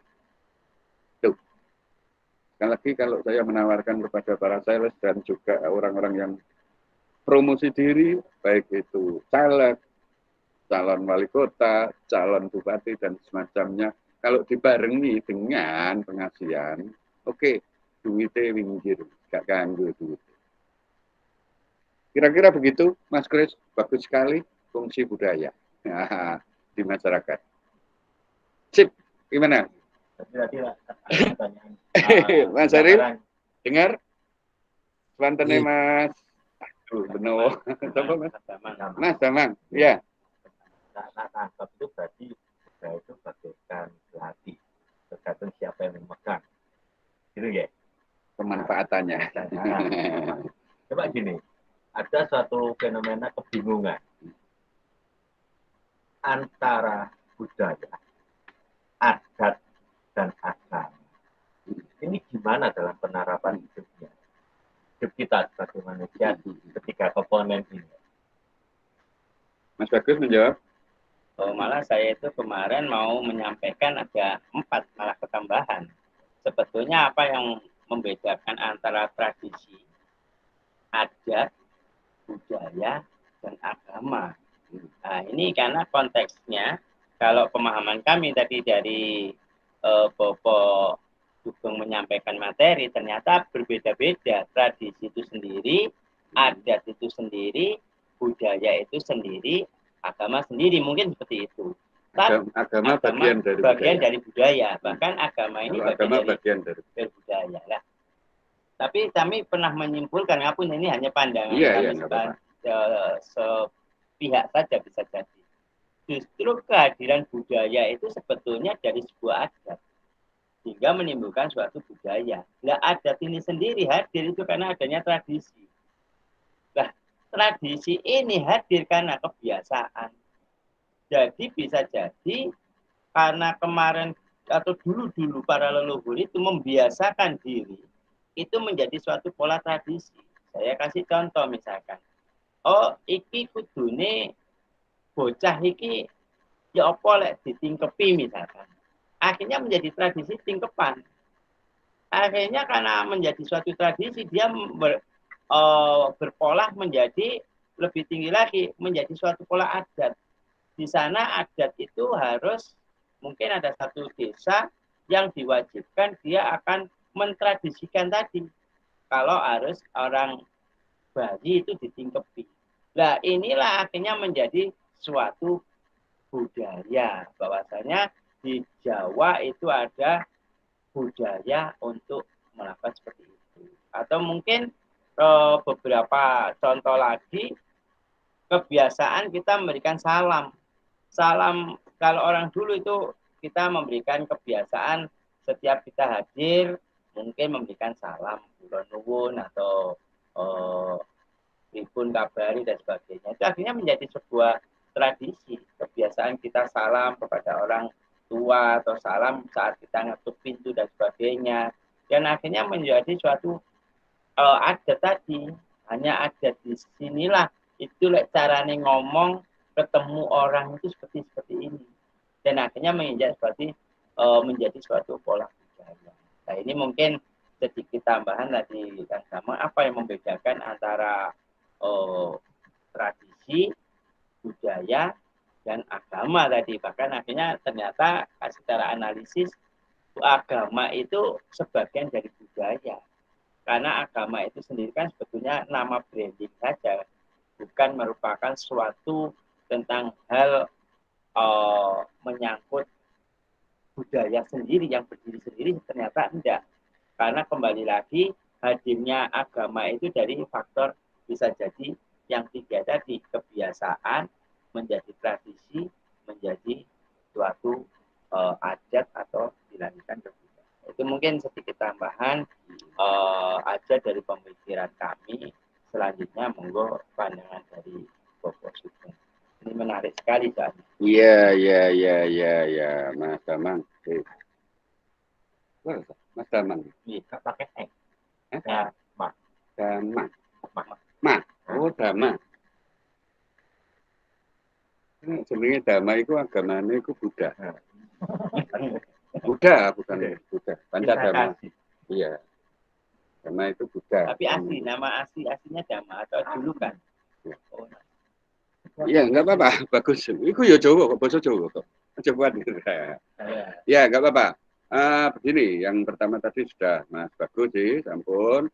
[SPEAKER 2] Tuh. Sekali lagi kalau saya menawarkan kepada para sales dan juga orang-orang yang promosi diri, baik itu caleg, calon wali kota, calon bupati, dan semacamnya, kalau dibarengi dengan pengasihan, oke, duitnya minggir, gak ganggu duit. Kira-kira begitu, Mas Kris, bagus sekali fungsi budaya di masyarakat. Sip, gimana? Mas Arif, dengar? Selantannya Mas. Benar. Mas Damang, ya.
[SPEAKER 5] Tangkap itu berarti budaya itu bagaikan pelatih, tergantung siapa yang memegang. Gitu ya?
[SPEAKER 2] Pemanfaatannya.
[SPEAKER 5] Coba gini, ada suatu fenomena kebingungan antara budaya, adat, dan agama. Ini gimana dalam penerapan hidupnya? Hidup kita sebagai manusia ketika komponen ini.
[SPEAKER 2] Mas Bagus menjawab.
[SPEAKER 3] Malah saya itu kemarin mau menyampaikan ada 4 malah ketambahan. Sebetulnya apa yang membedakan antara tradisi, adat, budaya, dan agama. Nah, ini karena konteksnya, kalau pemahaman kami tadi dari Bopo Sugeng menyampaikan materi, ternyata berbeda-beda. Tradisi itu sendiri, adat itu sendiri, budaya itu sendiri, agama sendiri, mungkin seperti itu.
[SPEAKER 2] Agama bagian dari
[SPEAKER 3] budaya. Bahkan agama ini
[SPEAKER 2] bagian dari
[SPEAKER 3] budaya. Nah, tapi kami pernah menyimpulkan, ngapun ini hanya pandangan kami sepihak saja bisa jadi. Justru kehadiran budaya itu sebetulnya dari sebuah adat, sehingga menimbulkan suatu budaya. Nah, adat ini sendiri hadir itu karena adanya tradisi. Nah, tradisi ini hadir karena kebiasaan. Jadi bisa jadi karena kemarin atau dulu-dulu para leluhur itu membiasakan diri, itu menjadi suatu pola tradisi. Saya kasih contoh misalkan, oh iki kudune bocah iki ya apa lek ditingkepi misalkan. Akhirnya menjadi tradisi tingkepan. Akhirnya karena menjadi suatu tradisi, dia berpola menjadi lebih tinggi lagi, menjadi suatu pola adat. Di sana adat itu harus, mungkin ada satu desa yang diwajibkan dia akan mentradisikan tadi. Kalau harus orang bayi itu ditingkepi. Nah inilah akhirnya menjadi suatu budaya. Bahwasanya di Jawa itu ada budaya untuk melakukan seperti itu. Atau mungkin beberapa contoh lagi, kebiasaan kita memberikan salam. Salam, kalau orang dulu itu kita memberikan kebiasaan setiap kita hadir, mungkin memberikan salam, kula nuwun atau pripun kabari dan sebagainya. Itu akhirnya menjadi sebuah tradisi, kebiasaan kita salam kepada orang tua atau salam saat kita ngetuk pintu dan sebagainya. Dan akhirnya menjadi suatu adat tadi, hanya ada di sinilah itu caranya ngomong ketemu orang itu seperti ini, dan akhirnya menjadi suatu pola budaya. Nah ini mungkin sedikit tambahan tadi kan, sama apa yang membedakan antara tradisi, budaya, dan agama tadi. Bahkan akhirnya ternyata secara analisis agama itu sebagian dari budaya. Karena agama itu sendiri kan sebetulnya nama branding saja, bukan merupakan suatu tentang hal menyangkut budaya sendiri yang berdiri sendiri, ternyata tidak. Karena kembali lagi hadirnya agama itu dari faktor bisa jadi yang tiga tadi, kebiasaan menjadi tradisi, menjadi suatu adat atau dilanjutkan ke budaya. Itu mungkin sedikit tambahan aja dari pemikiran kami. Selanjutnya monggo pandangan dari Bapak Sugeng. Ini menarik sekali soalnya.
[SPEAKER 2] Iya, Mas Damang. Mas Damang.
[SPEAKER 3] Iya, pakai X.
[SPEAKER 2] Damang. Oh, Damang. Sebenarnya Dhamma itu agamanya itu Buddha. Buddha, bukan Buddha. Pancadhamma. Iya. Dhamma itu Buddha.
[SPEAKER 3] Tapi asli, nama aslinya Dhamma atau julukan? Oh.
[SPEAKER 2] Iya, enggak apa-apa. Bagus. Itu ya Jawa kok, bahasa Jawa kok. Coba ya, enggak apa-apa. Begini, yang pertama tadi sudah Mas Bagus sih, sampun,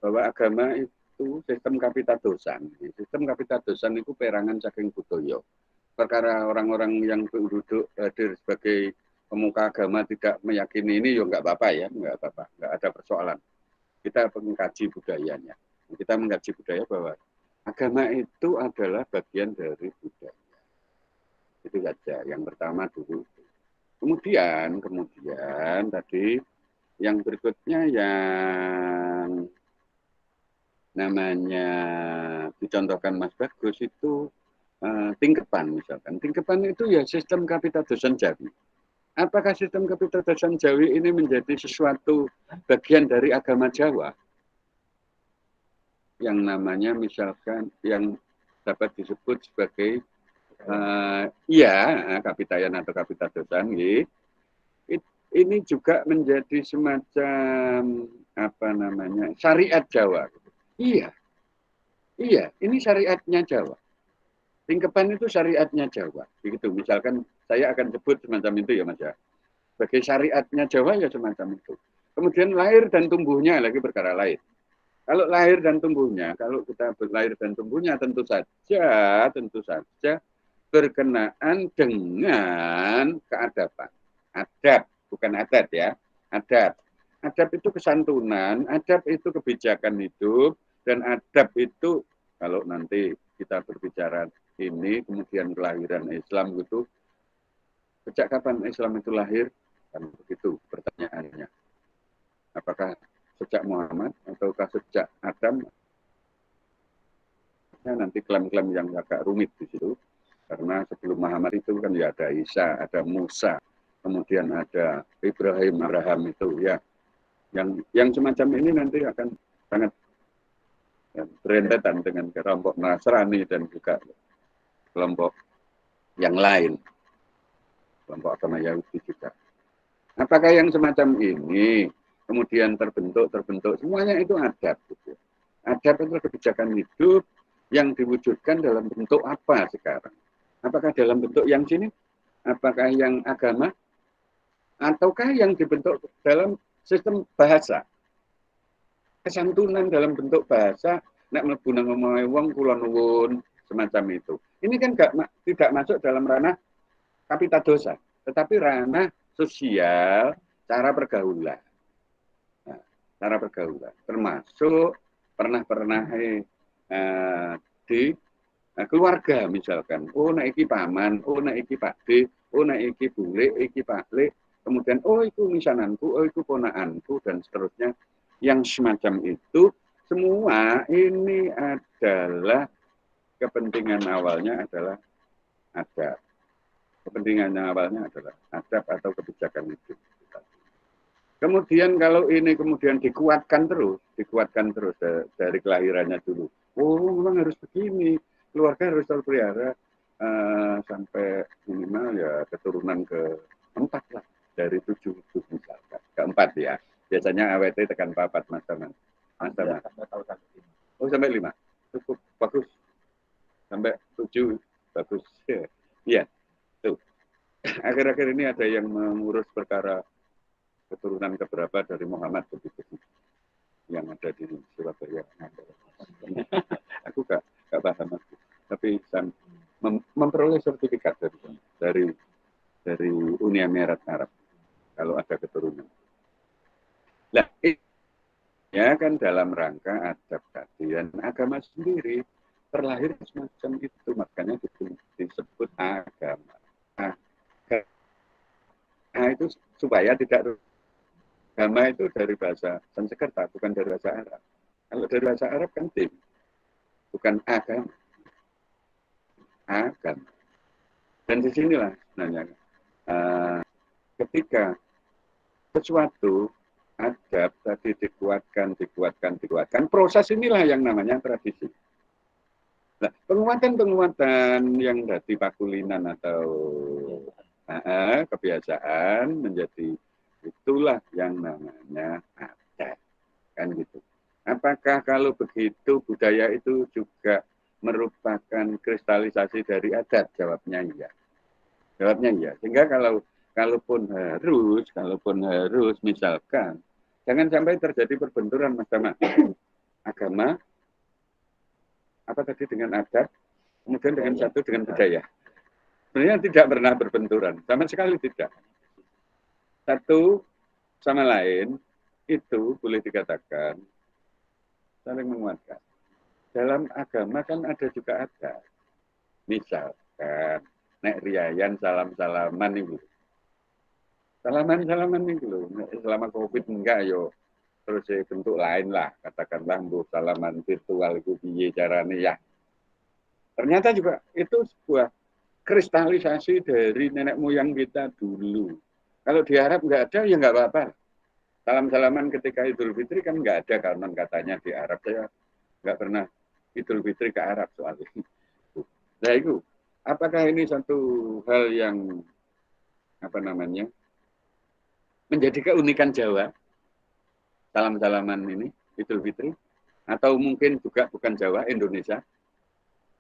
[SPEAKER 2] bahwa agama itu sistem kapitadosan. Sistem kapitadosan itu perangan saking budaya. Perkara orang-orang yang duduk hadir sebagai pemuka agama tidak meyakini ini, ya enggak apa-apa ya, enggak apa-apa, enggak ada persoalan. Kita mengkaji budayanya. Kita mengkaji budaya bahwa agama itu adalah bagian dari budaya. Itu saja. Yang pertama dulu. Kemudian tadi yang berikutnya yang namanya dicontohkan Mas Bagus itu tingkepan misalkan. Tingkepan itu ya sistem kapitadosan Jawi. Apakah sistem kapitadosan Jawi ini menjadi sesuatu bagian dari agama Jawa? Yang namanya misalkan yang dapat disebut sebagai kapitayan atau kapitadosan, ini juga menjadi semacam syariat Jawa. Iya, ini syariatnya Jawa. Tingkeban itu syariatnya Jawa. Begitu. Misalkan saya akan sebut semacam itu ya Mas ya. Sebagai syariatnya Jawa ya semacam itu. Kemudian lahir dan tumbuhnya lagi perkara lain. Kalau lahir dan tumbuhnya, kalau kita lahir dan tumbuhnya tentu saja berkenaan dengan keadaban. Adab, bukan adat ya. Adab. Adab itu kesantunan, adab itu kebijakan hidup, dan adab itu kalau nanti kita berbicara ini, kemudian kelahiran Islam gitu, sejak kapan Islam itu lahir? Kan begitu pertanyaannya. Apakah sejak Muhammad ataukah sejak Adam? Nah, nanti klaim-klaim yang agak rumit di situ. Karena sebelum Muhammad itu kan ya ada Isa, ada Musa, kemudian ada Abraham itu ya. Yang semacam ini nanti akan sangat berentetan dengan kelompok Nasrani dan juga kelompok yang lain. Kelompok agama Yahudi juga. Apakah yang semacam ini kemudian terbentuk, semuanya itu adab. Gitu. Adab itu kebijakan hidup yang diwujudkan dalam bentuk apa sekarang? Apakah dalam bentuk yang sini? Apakah yang agama? Ataukah yang dibentuk dalam sistem bahasa? Kesantunan dalam bentuk bahasa, nek mlebu nang omahe wong kula nuwun, semacam itu. Ini kan tidak masuk dalam ranah kapitadosa, tetapi ranah sosial, cara pergaulan. Cara pergaulan, termasuk pernah di keluarga misalkan, oh nek iki paman, oh nek iki pakde, oh nek iki bule, iki pakle, kemudian oh itu misananku, oh itu ponakanku dan seterusnya, yang semacam itu semua ini adalah kepentingan awalnya adalah adab, kepentingannya awalnya adalah adab atau kebijakan hidup. Kemudian kalau ini kemudian dikuatkan terus dari kelahirannya dulu. Oh, memang harus begini. Keluarga harus terpelihara sampai minimal ya keturunan ke-4 lah dari 7 misalkan. Ke-4 ya. Biasanya AWT tekan 4 Mas Taman. Oh, sampai 5. Cukup bagus. Sampai 7 bagus. Iya. Tuh. Akhir-akhir ini ada yang mengurus perkara keturunan keberapa dari Muhammad begitu yang ada di Surabaya. Aku gak paham, tapi memperoleh sertifikat dari Uni Emirat Arab kalau ada keturunan. Nah, ya kan dalam rangka adab tadi dan agama sendiri terlahir semacam itu, makanya disebut agama. Nah, itu supaya tidak agama itu dari bahasa Sanskerta, bukan dari bahasa Arab. Kalau dari bahasa Arab kan tim, bukan agama. Agama. Dan disinilah sebenarnya ketika sesuatu adab tadi dikuatkan, proses inilah yang namanya tradisi. Nah, penguatan yang dari pakulinan atau kebiasaan menjadi itulah yang namanya adat, kan gitu. Apakah kalau begitu budaya itu juga merupakan kristalisasi dari adat? Jawabnya iya. Sehingga kalaupun harus misalkan jangan sampai terjadi perbenturan Mas Tama. Agama apa tadi dengan adat, kemudian dengan budaya. Sebenarnya tidak pernah berbenturan, sama sekali tidak. Satu sama lain itu boleh dikatakan saling menguatkan. Dalam agama kan ada juga ada. Misalkan nek riayan salam-salaman itu. Salaman itu loh. Selama Covid enggak yo terus bentuk lain lah, katakanlah mbuh salaman virtual itu piye carane ya. Ternyata juga itu sebuah kristalisasi dari nenek moyang kita dulu. Kalau di Arab nggak ada, ya nggak apa-apa. Salam-salaman ketika Idul Fitri kan nggak ada konon katanya di Arab. Saya nggak pernah Idul Fitri ke Arab soalnya. Nah itu, apakah ini satu hal yang menjadi keunikan Jawa? Salam-salaman ini Idul Fitri, atau mungkin juga bukan Jawa, Indonesia?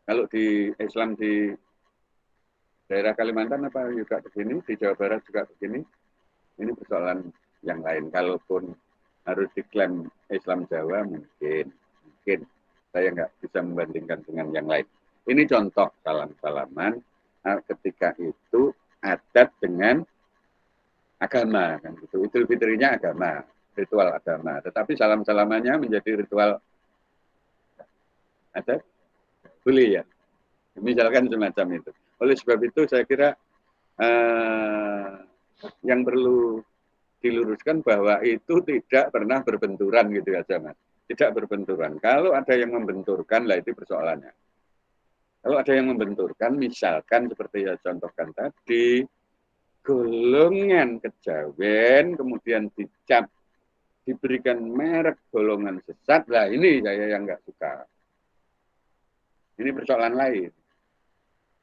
[SPEAKER 2] Kalau di Islam di daerah Kalimantan apa juga begini, di Jawa Barat juga begini, ini persoalan yang lain. Kalaupun harus diklaim Islam Jawa mungkin saya nggak bisa membandingkan dengan yang lain. Ini contoh salam-salaman ketika itu adat dengan agama kan gitu. Idul Fitrinya agama, ritual agama. Tetapi salam-salamannya menjadi ritual adat, boleh ya. Misalkan semacam itu. Oleh sebab itu saya kira yang perlu diluruskan bahwa itu tidak pernah berbenturan gitu aja Mas. Tidak berbenturan. Kalau ada yang membenturkan lah itu persoalannya. Kalau ada yang membenturkan, misalkan seperti yang contohkan tadi, golongan kejawen, kemudian dicap, diberikan merek golongan sesat, lah ini saya yang nggak suka. Ini persoalan lain.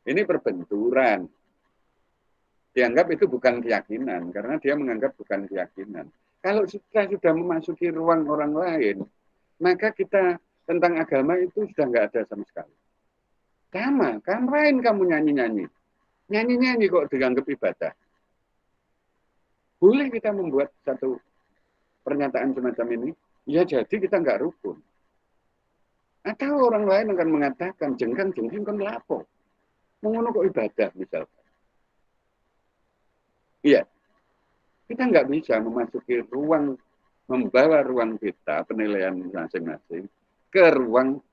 [SPEAKER 2] Ini perbenturan. Dianggap itu bukan keyakinan, karena dia menganggap bukan keyakinan. Kalau kita sudah memasuki ruang orang lain, maka kita tentang agama itu sudah nggak ada sama sekali. Ngapain kamu nyanyi-nyanyi? Nyanyi-nyanyi kok dianggap ibadah. Boleh kita membuat satu pernyataan semacam ini? Ya jadi kita nggak rukun. Atau orang lain akan mengatakan, jengkang-jengking kan lapo. Mengono kok ibadah misalkan. Iya, kita nggak bisa memasuki ruang, membawa ruang kita, penilaian masing-masing, ke ruang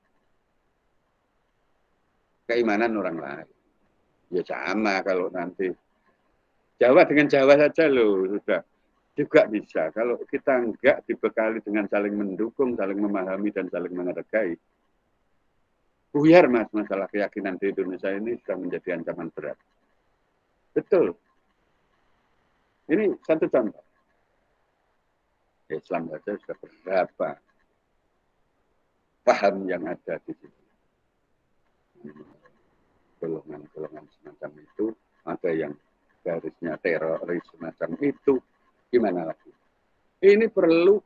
[SPEAKER 2] keimanan orang lain. Ya sama kalau nanti Jawa dengan Jawa saja loh sudah juga bisa. Kalau kita enggak dibekali dengan saling mendukung, saling memahami dan saling menghargai, buyar Mas masalah keyakinan di Indonesia ini sudah menjadi ancaman berat. Betul. Ini satu contoh. Islam saja sudah berapa paham yang ada di sini. Golongan-golongan semacam itu, ada yang garisnya teroris semacam itu, gimana lagi? Ini perlu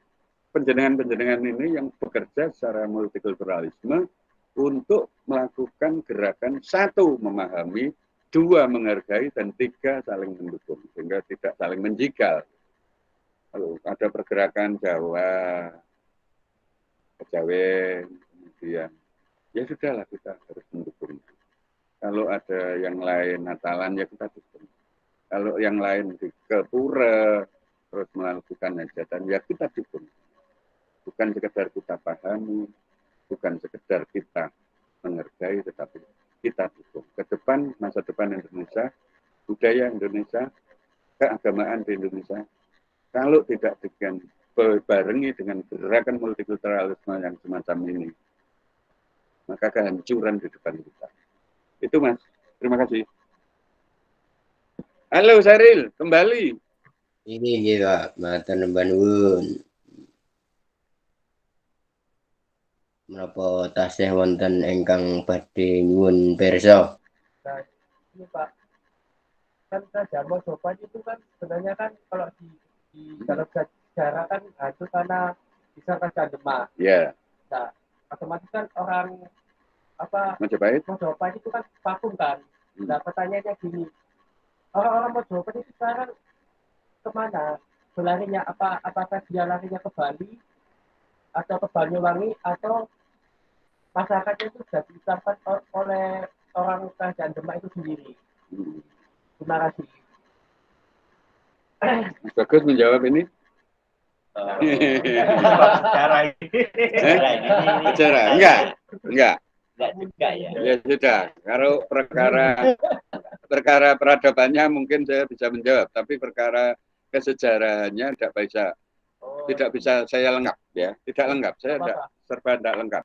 [SPEAKER 2] penjenengan-penjenengan ini yang bekerja secara multikulturalisme untuk melakukan gerakan satu, memahami, dua, menghargai, dan tiga, saling mendukung, sehingga tidak saling menjigal. Kalau ada pergerakan Jawa, Kejawen, kemudian ya sudahlah kita harus mendukung. Kalau ada yang lain Natalan ya kita dukung. Kalau yang lain di Kepura terus melakukan hajatan ya kita dukung. Bukan sekedar kita pahami, bukan sekedar kita menghargai, tetapi kita dukung. Ke depan, masa depan Indonesia, budaya Indonesia, keagamaan di Indonesia, kalau tidak dibarengi dengan gerakan multikulturalisme yang semacam ini, maka kehancuran di depan kita. Itu Mas, terima kasih. Halo Saril, kembali.
[SPEAKER 1] Ini juga matur nuwun nuwun. Menapa tasih wonten ingkang badhe nyuwun pirsa?
[SPEAKER 3] Nah, ini Pak, kan Jamo Jopan itu kan sebenarnya kan kalau di dalam sejarah kan itu karena bisa Raja Demak.
[SPEAKER 2] Ya.
[SPEAKER 3] Nah, otomatis kan orang
[SPEAKER 2] Majapahit
[SPEAKER 3] itu kan vakum kan. Nah, pertanyaannya gini, orang-orang Majapahit itu sekarang kemana? Berlarinya apakah dia larinya ke Bali atau ke Banyuwangi atau masyarakatnya itu sudah ditetapkan oleh orang kerajaan Demak itu sendiri? Terima kasih.
[SPEAKER 2] Bagus menjawab ini. Bicara enggak
[SPEAKER 3] juga ya.
[SPEAKER 2] Ya sudah. Kalau perkara peradabannya mungkin saya bisa menjawab, tapi perkara kesejarahannya tidak bisa saya lengkap ya, tidak lengkap. Saya serba tidak lengkap.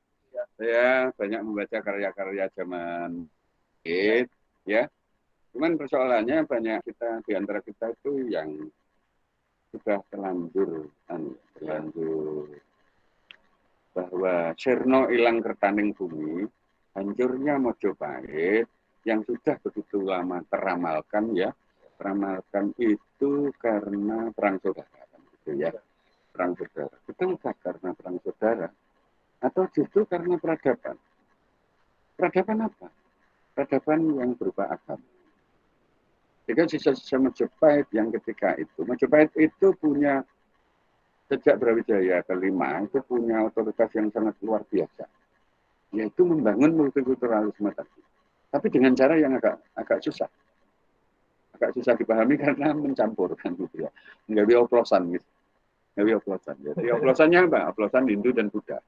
[SPEAKER 2] Saya banyak membaca karya-karya zaman ya. Cuman persoalannya banyak di antara kita itu yang sudah terlanjur bahwa Sirna ilang kertaning bumi, hancurnya Majapahit yang sudah begitu lama teramalkan itu karena perang saudara gitu ya. Perang saudara. Betulkah karena perang saudara atau justru karena peradaban? Peradaban apa? Peradaban yang berupa agama. Jika sisa-sisa Majapahit yang ketika itu, Majapahit itu punya sejak Brawijaya kelima itu punya otoritas yang sangat luar biasa, yaitu membangun multikulturalisme tadi. Tapi dengan cara yang agak susah dipahami karena mencampurkan gitu ya, nggak oplosan gitu, nggak oplosan. Jadi oplosannya apa? Oplosan Hindu dan Buddha.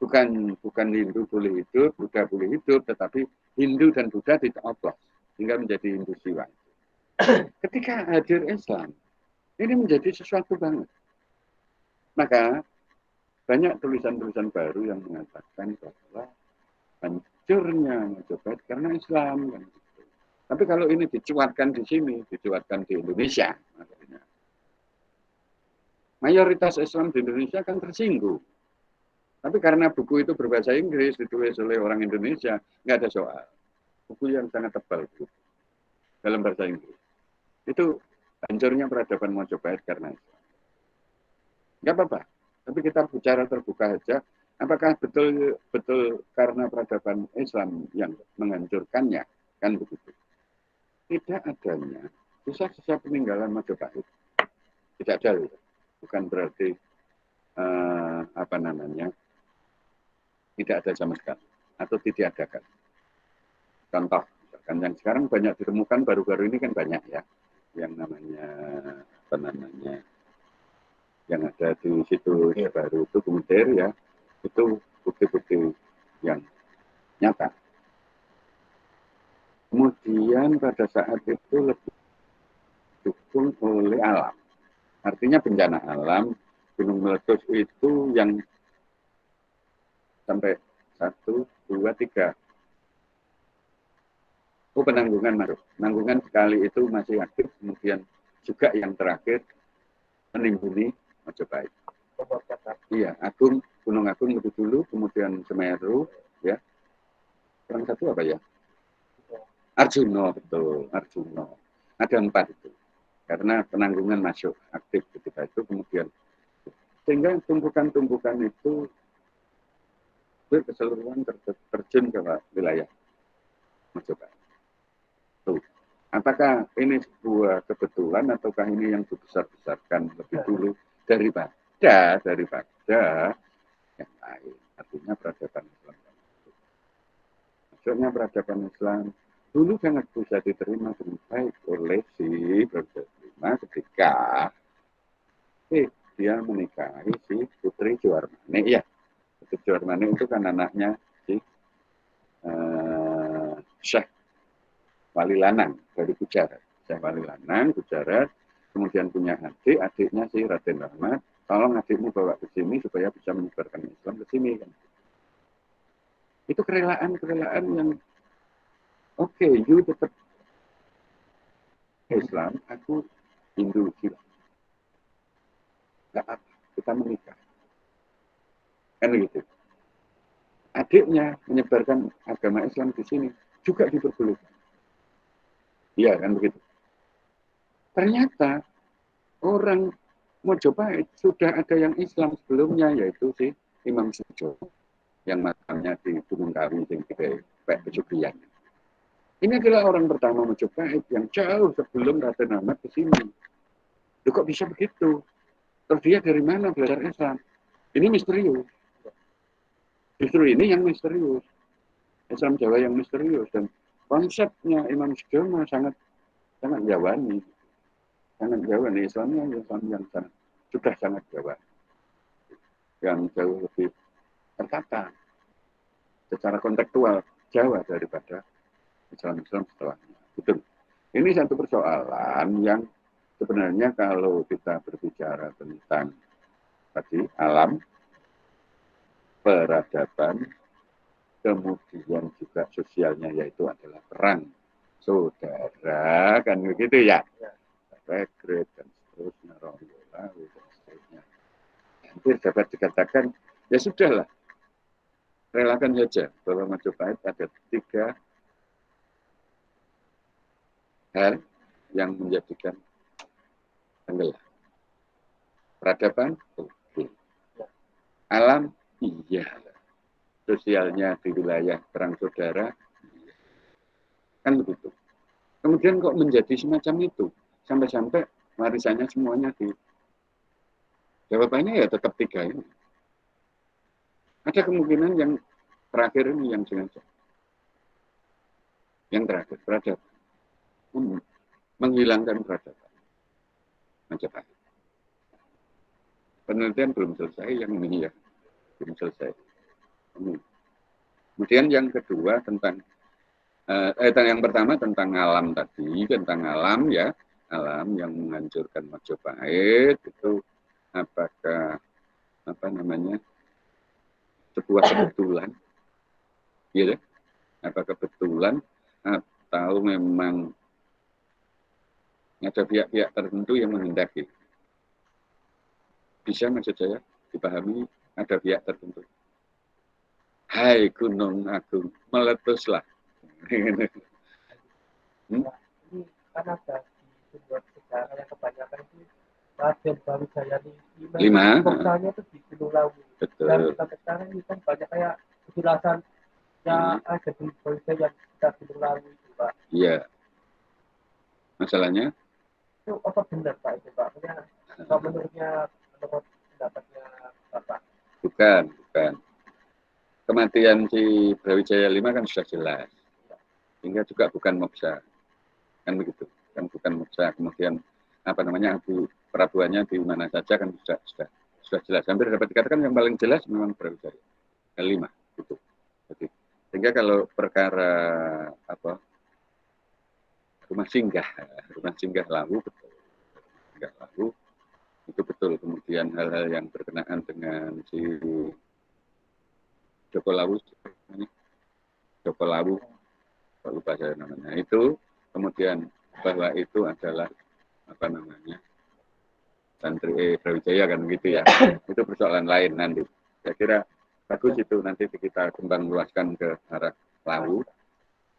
[SPEAKER 2] Bukan Hindu boleh hidup, Buddha boleh hidup, tetapi Hindu dan Buddha tidak oplos sehingga menjadi Hindu Siwa. Ketika hadir Islam, ini menjadi sesuatu banget. Maka banyak tulisan-tulisan baru yang mengatakan bahwa hancurnya Majapahit karena Islam. Kan. Tapi kalau ini dicuatkan di sini, dicuatkan di Indonesia, maksudnya, mayoritas Islam di Indonesia kan tersinggung. Tapi karena buku itu berbahasa Inggris, ditulis oleh orang Indonesia, nggak ada soal. Buku yang sangat tebal dalam bahasa Inggris. Itu hancurnya peradaban Majapahit karena Islam. Nggak apa-apa. Tapi kita bicara terbuka saja. Apakah betul karena peradaban Islam yang menghancurkannya? Kan begitu. Tidak adanya sisa-sisa peninggalan Majapahit. Tidak ada. Bukan berarti tidak ada sama sekali atau ditiadakan. Contoh, misalkan yang sekarang banyak ditemukan baru-baru ini kan banyak ya, yang namanya yang ada di situ baru itu kemudian ya, itu bukti-bukti yang nyata. Kemudian pada saat itu lebih didukung oleh alam, artinya bencana alam, gunung meletus itu yang sampai 1, 2, 3. Penanggungan masuk. Penanggungan sekali itu masih aktif, kemudian juga yang terakhir menimbuli Majapahit. Iya, Gunung Agung lebih dulu, kemudian Semeru, ya. Yang satu apa ya? Arjuna, betul, Arjuna. Ada 4 itu. Karena penanggungan masuk aktif ketika itu, kemudian sehingga tumpukan-tumpukan itu keseluruhan terjun ke wilayah Majapahit. Apakah ini sebuah kebetulan ataukah ini yang dibesar-besarkan lebih dulu daripada yang lain? Artinya peradaban Islam. Maksudnya peradaban Islam dulu sangat bisa diterima dengan baik oleh si Brawijaya ketika dia menikahi si Putri Juwarmane. Ya, Putri Juwarmane itu kan anaknya si Syekh Wali Lanang dari Gujarat. Syekh Wali Lanang, Gujarat, kemudian punya adiknya si Raden Rahmat. Tolong adikmu bawa ke sini supaya bisa menyebarkan Islam ke sini. Kan. Itu kerelaan yang oke, you tetap Islam, aku Hindu juga. Gak apa, kita menikah. Kan begitu. Adiknya menyebarkan agama Islam di sini juga diperbolehkan. Iya kan begitu. Ternyata orang Majapahit sudah ada yang Islam sebelumnya, yaitu si Imam Sujo yang makamnya di Gunung Kawi yang di Pesugihan. Ini adalah orang pertama Majapahit yang jauh sebelum Raden Ahmad ke sini. Loh, kok bisa begitu? Terus dia dari mana belajar Islam? Ini misterius. Justru ini yang misterius. Islam Jawa yang misterius dan konsepnya Imam Sujo sangat Jawani. Sangat Jawani, Islam yang sangat Jawani. Yang jauh lebih tertata secara kontekstual Jawa daripada Islam setelahnya. Betul. Ini satu persoalan yang sebenarnya kalau kita berbicara tentang tadi alam, peradaban, kemudian juga sosialnya yaitu adalah perang saudara, kan begitu ya. Rekrut dan seterusnya, Ronggolawi dan seterusnya. Hampir dapat dikatakan, ya sudahlah, relakan saja bahwa Majapahit ada 3 hal yang menjadikan tenggelam. Peradaban, oke. Alam, iya. sosialnya di wilayah perang saudara, kan begitu. Kemudian kok menjadi semacam itu, sampai-sampai warisannya semuanya di jawabannya ya tetap 3 ini. Ada kemungkinan yang terakhir ini yang sengaja. Yang terakhir, peradaban. Menghilangkan peradaban. Majapahit. Penelitian belum selesai, yang ini ya belum selesai. Kemudian yang kedua tentang yang pertama tentang alam tadi, tentang alam ya, alam yang menghancurkan Majapahit itu apakah sebuah kebetulan, ya, apa kebetulan atau memang ada pihak-pihak tertentu yang menghendaki? Bisa maksud saya dipahami ada pihak tertentu. Hai Gunung Agung, meletuslah.
[SPEAKER 3] Ini kan ada di sumber sejarah yang kebanyakan itu Raden Brawijaya
[SPEAKER 2] Lima.
[SPEAKER 3] Pokoknya itu di Gunung Lawu.
[SPEAKER 2] Betul.
[SPEAKER 3] Dan kita sekarang ini kan banyak kayak kejelasan yang ada di Brawijaya yang kita Gunung Lawu itu Pak.
[SPEAKER 2] Iya. Masalahnya?
[SPEAKER 3] Itu apa benar Pak itu Pak? Kalau menurut pendapatnya Bapak?
[SPEAKER 2] Bukan. Kematian si Brawijaya 5 kan sudah jelas. Sehingga juga bukan moksa. Kan begitu. Kan bukan moksa. Kemudian Abu Prabuannya di mana saja kan sudah jelas. Hampir dapat dikatakan yang paling jelas memang Brawijaya 5 gitu. Jadi, sehingga kalau perkara rumah singgah Lawu betul. Singgah Lawu itu betul. Kemudian hal-hal yang berkenaan dengan si Joko Lawu, kalau lupa saya namanya, itu kemudian bahwa itu adalah santri Brawijaya kan gitu ya. Itu persoalan lain nanti. Saya kira bagus itu nanti kita kembang luaskan ke arah Lawu.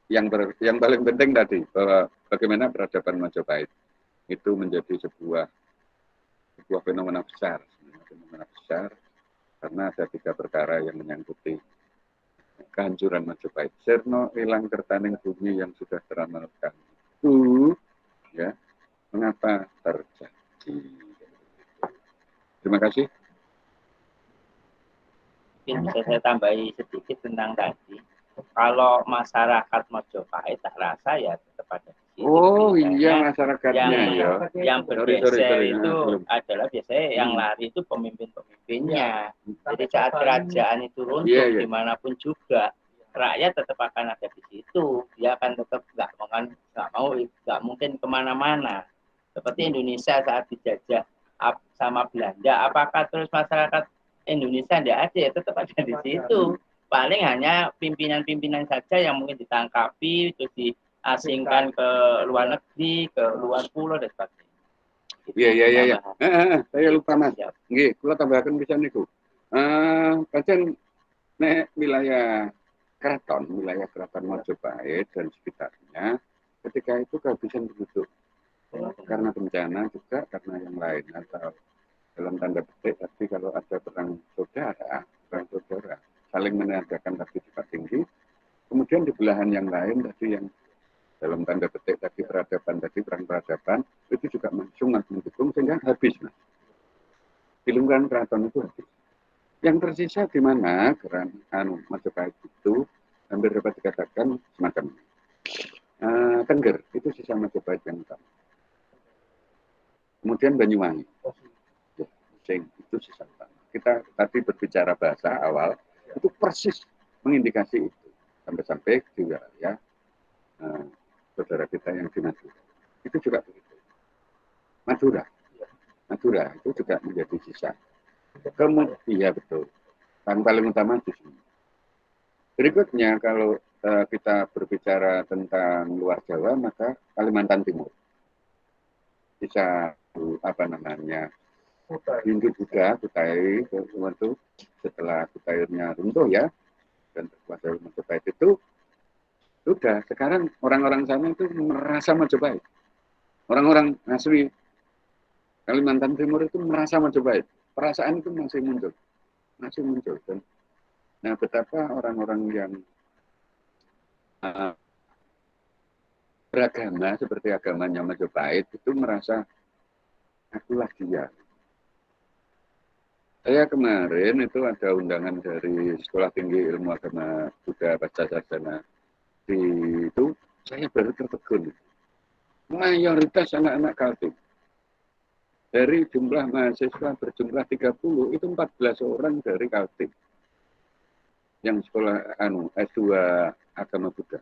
[SPEAKER 2] Yang paling penting tadi bahwa bagaimana peradaban Majapahit itu menjadi sebuah fenomena besar karena ada 3 perkara yang menyangkuti kehancuran Majapahit. Sirna ilang kertaning bumi yang sudah teramalkan. Itu ya, mengapa terjadi? Terima kasih.
[SPEAKER 3] Mungkin bisa saya tambahi sedikit tentang tadi. Kalau masyarakat Majapahit tak rasa ya tetap ada di situ.
[SPEAKER 2] Oh iya, masyarakatnya
[SPEAKER 3] yang bergeser itu adalah biasanya yang lari itu pemimpin-pemimpinnya. Jadi saat kerajaan itu runtuh dimanapun juga rakyat tetap akan ada di situ. Dia akan tetap nggak mungkin kemana-mana. Seperti Indonesia saat dijajah sama Belanda, apakah terus masyarakat Indonesia tidak ada? Ya tetap ada di situ. Paling hanya pimpinan-pimpinan saja yang mungkin ditangkapi, terus diasingkan ke luar negeri, ke luar pulau dan sebagainya.
[SPEAKER 2] Iya. Saya lupa Mas. Nggih, kula tambahkan bisa niku. Pancen nek wilayah keraton Majapahit dan sekitarnya ketika itu kehabisan penduduk. Karena bencana juga karena yang lain atau dalam tanda petik tapi kalau ada perang saudara saling menandakan tadi cepat tinggi. Kemudian di belahan yang lain tadi yang dalam tanda petik tadi peradaban perang peradaban itu juga langsung mendukung sehingga habis Mas. Di lingkungan keraton itu habis. Yang tersisa di mana Majapahit itu hampir dapat dikatakan semacam Tengger itu sisa Majapahit yang utama. Kemudian Banyuwangi, itu sisa utama. Kita tadi berbicara bahasa awal itu persis mengindikasi itu sampai juga ya saudara kita yang di Madura itu juga begitu. Madura itu juga menjadi sisa. Kemudian iya betul. Yang paling utama di sini. Berikutnya kalau kita berbicara tentang luar Jawa maka Kalimantan Timur bisa Hindu-Buddha, Kutai itu setelah Kutainya runtuh ya dan terkuasai Majapahit itu sudah sekarang orang-orang sana itu merasa Majapahit. Orang-orang asli Kalimantan Timur itu merasa Majapahit. Perasaan itu masih muncul dan Nah, betapa orang-orang yang beragama seperti agamanya Majapahit itu merasa akulah dia. Saya kemarin itu ada undangan dari Sekolah Tinggi Ilmu Agama Buddha Pasca Sarjana di itu, saya baru tertegun. Mayoritas anak-anak Kaltim. Dari jumlah mahasiswa berjumlah 30, itu 14 orang dari Kaltim. Yang sekolah S2 Agama Buddha.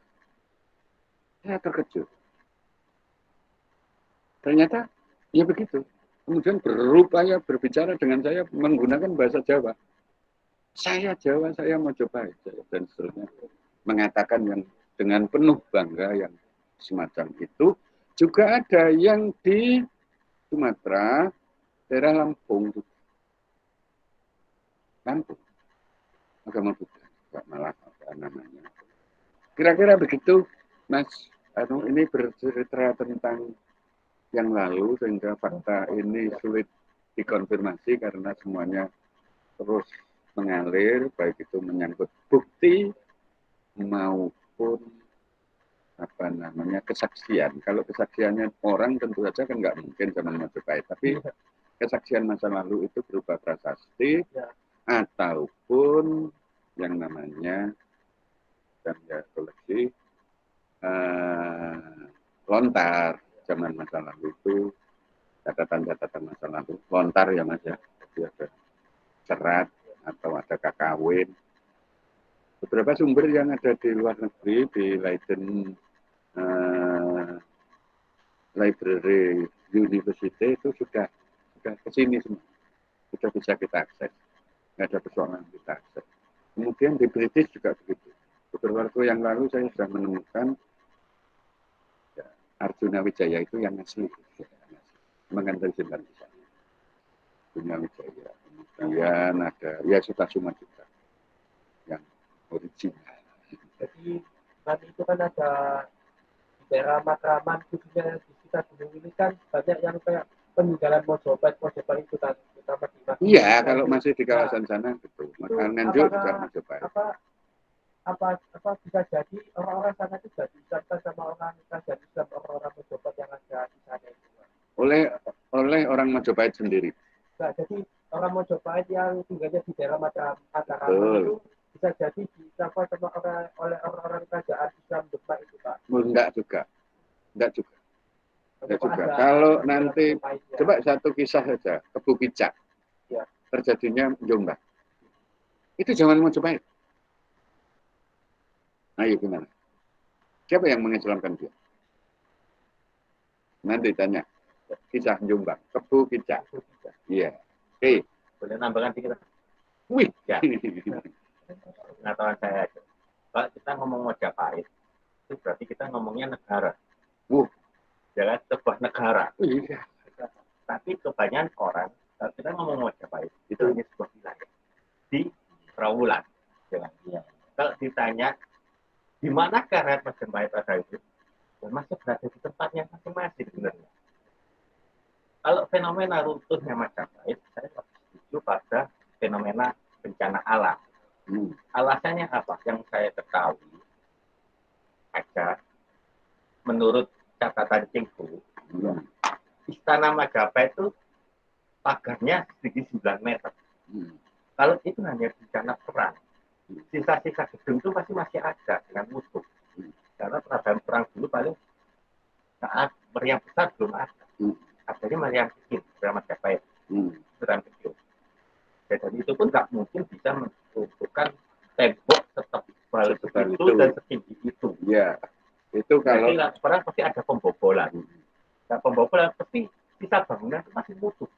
[SPEAKER 2] Saya terkejut. Ternyata ya begitu. Kemudian berupaya berbicara dengan saya menggunakan bahasa Jawa. Saya Jawa, saya Majapahit, dan seterusnya. Mengatakan yang dengan penuh bangga yang semacam itu. Juga ada yang di Sumatera, daerah Lampung. Lampung. Agama Buddha. Malah apa namanya. Kira-kira begitu, Mas. Ini bercerita tentang yang lalu, sehingga fakta ini sulit dikonfirmasi karena semuanya terus mengalir, baik itu menyangkut bukti maupun apa namanya kesaksian. Kalau kesaksiannya orang tentu saja kan nggak mungkin zaman Majapahit, tapi kesaksian masa lalu itu berupa prasasti ataupun yang namanya dan ya koleksi lontar zaman masa lalu itu, catatan-catatan masa lalu lontar ya Mas ya, jadi ada serat atau ada kakawin. Beberapa sumber yang ada di luar negeri di Leiden Library University itu sudah kesini semua, sudah bisa kita akses, nggak ada persoalan kita akses. Kemudian di British juga begitu. Beberapa waktu yang lalu saya sudah menemukan ya, Arjuna Wijaya itu yang asli, mengantar jenderal di sana. Arjuna Wijaya. Kemudian ada ya Sutasuma juga yang original.
[SPEAKER 5] Jadi nanti itu kan ada di daerah Matraman, khususnya di sekitar gunung ini kan banyak yang kayak peninggalan Mojopahit itu kan, terutama di Mas.
[SPEAKER 2] Iya, kalau masih di kawasan sana betul. Nganjuk juga Majapahit.
[SPEAKER 5] Apa bisa jadi orang-orang sana itu jadi serta sama orang kerajaan Islam, orang-orang Mojopahit yang ada di sana itu.
[SPEAKER 2] Oleh orang Majapahit sendiri.
[SPEAKER 5] Nah, jadi orang Mojopahit yang tinggalnya di daerah Mataram itu bisa jadi dicapai sama oleh orang-orang kerajaan Islam Demak itu, Pak.
[SPEAKER 2] Enggak juga. Kalau nanti coba satu kisah saja, Kebu Kicak.
[SPEAKER 5] Ya.
[SPEAKER 2] Terjadinya Jombang. Itu zaman Majapahit. Ayo gimana? Siapa yang mengislamkan dia? Nanti tanya. Kisah Jombang, Kebu Kicak. Iya. Oke.
[SPEAKER 5] Boleh nambahkan dikit?
[SPEAKER 2] Wih.
[SPEAKER 5] Ya. Pengetahuan saya aja. Kalau kita ngomong Majapahit, itu berarti kita ngomongnya negara. Jangan sebuah negara.
[SPEAKER 2] Iya.
[SPEAKER 5] Tapi kebanyakan orang, kalau kita ngomong Majapahit, itu hanya sebuah wilayah di Trawulan. Kalau ditanya, di mana rakyat Majapahit ada itu? Masih berada di tempatnya masing-masing sebenarnya. Kalau fenomena runtuhnya Majapahit, saya lebih setuju pada fenomena bencana alam. Alasannya apa? Yang saya ketahui aja, menurut catatan Cenggu, Istana Majapahit itu pagarnya sedikit 9 meter. Kalau itu hanya bencana perang, sisa-sisa gedung itu masih ada dengan utuh. Karena peradaban perang dulu paling saat meriam besar belum ada. Adanya meriam kecil, meriam Majapahit, meriam kecil. Dan itu pun nggak mungkin bisa menentukan tembok setebal itu dan setinggi itu.
[SPEAKER 2] Ya, itu kalau
[SPEAKER 5] jadi perang pasti ada pembobolan. Nah, pembobolan pasti sisa bangunan itu masih utuh.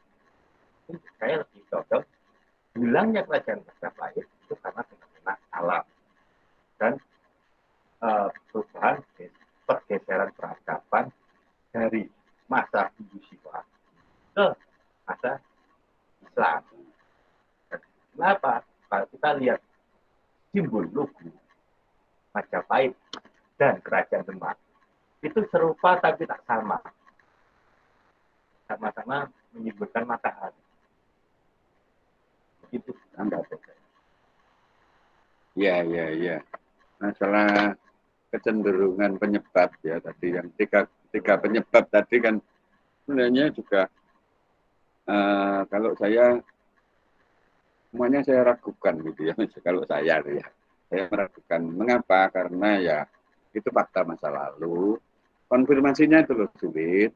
[SPEAKER 5] Saya lebih cocok hilangnya kerajaan Majapahit itu karena fenomena alam dan perubahan pergeseran peradaban dari masa Hindu Siwa ke masa Islam. Kenapa? Kalau kita lihat simbol logo Majapahit dan Kerajaan Demak itu serupa tapi tak sama. Sama-sama menyebutkan matahari. Begitu Anda.
[SPEAKER 2] Ya. Masalah kecenderungan penyebab ya tadi yang tiga penyebab tadi kan sebenarnya juga kalau saya semuanya saya ragukan gitu ya. Kalau saya ya meragukan. Mengapa? Karena ya itu fakta masa lalu. Konfirmasinya itu loh sulit.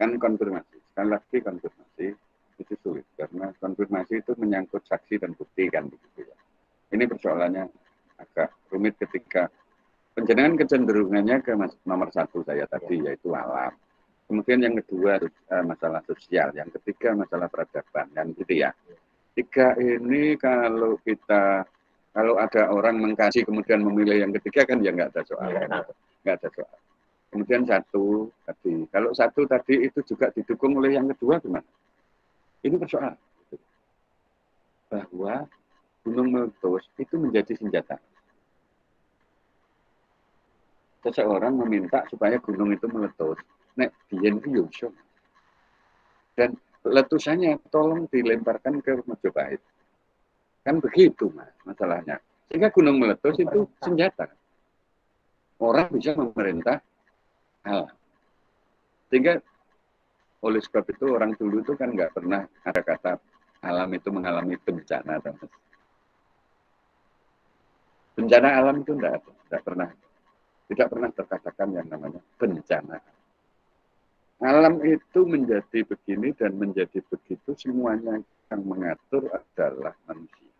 [SPEAKER 2] Kan konfirmasi. Sekali lagi konfirmasi itu sulit karena konfirmasi itu menyangkut saksi dan bukti kan begitu ya. Ini persoalannya agak rumit ketika penjenengan kecenderungannya ke nomor satu saya tadi yaitu alam. Kemudian yang kedua masalah sosial, yang ketiga masalah peradaban dan gitu ya. Tiga ini kalau ada orang mengkaji kemudian memilih yang ketiga kan ya nggak ada soal, nggak ada soal. Kemudian satu tadi, kalau satu tadi itu juga didukung oleh yang kedua gimana? Ini persoalan bahwa gunung meletus itu menjadi senjata. Seseorang meminta supaya gunung itu meletus. Nek biyen itu dan letusannya tolong dilemparkan ke Majapahit. Kan begitu mas masalahnya. Sehingga gunung meletus itu senjata. Orang bisa memerintah alam. Sehingga oleh sebab itu orang dulu itu kan nggak pernah ada kata alam itu mengalami bencana. Bencana alam itu tidak pernah terkatakan yang namanya bencana. Alam itu menjadi begini dan menjadi begitu, semuanya yang mengatur adalah manusia.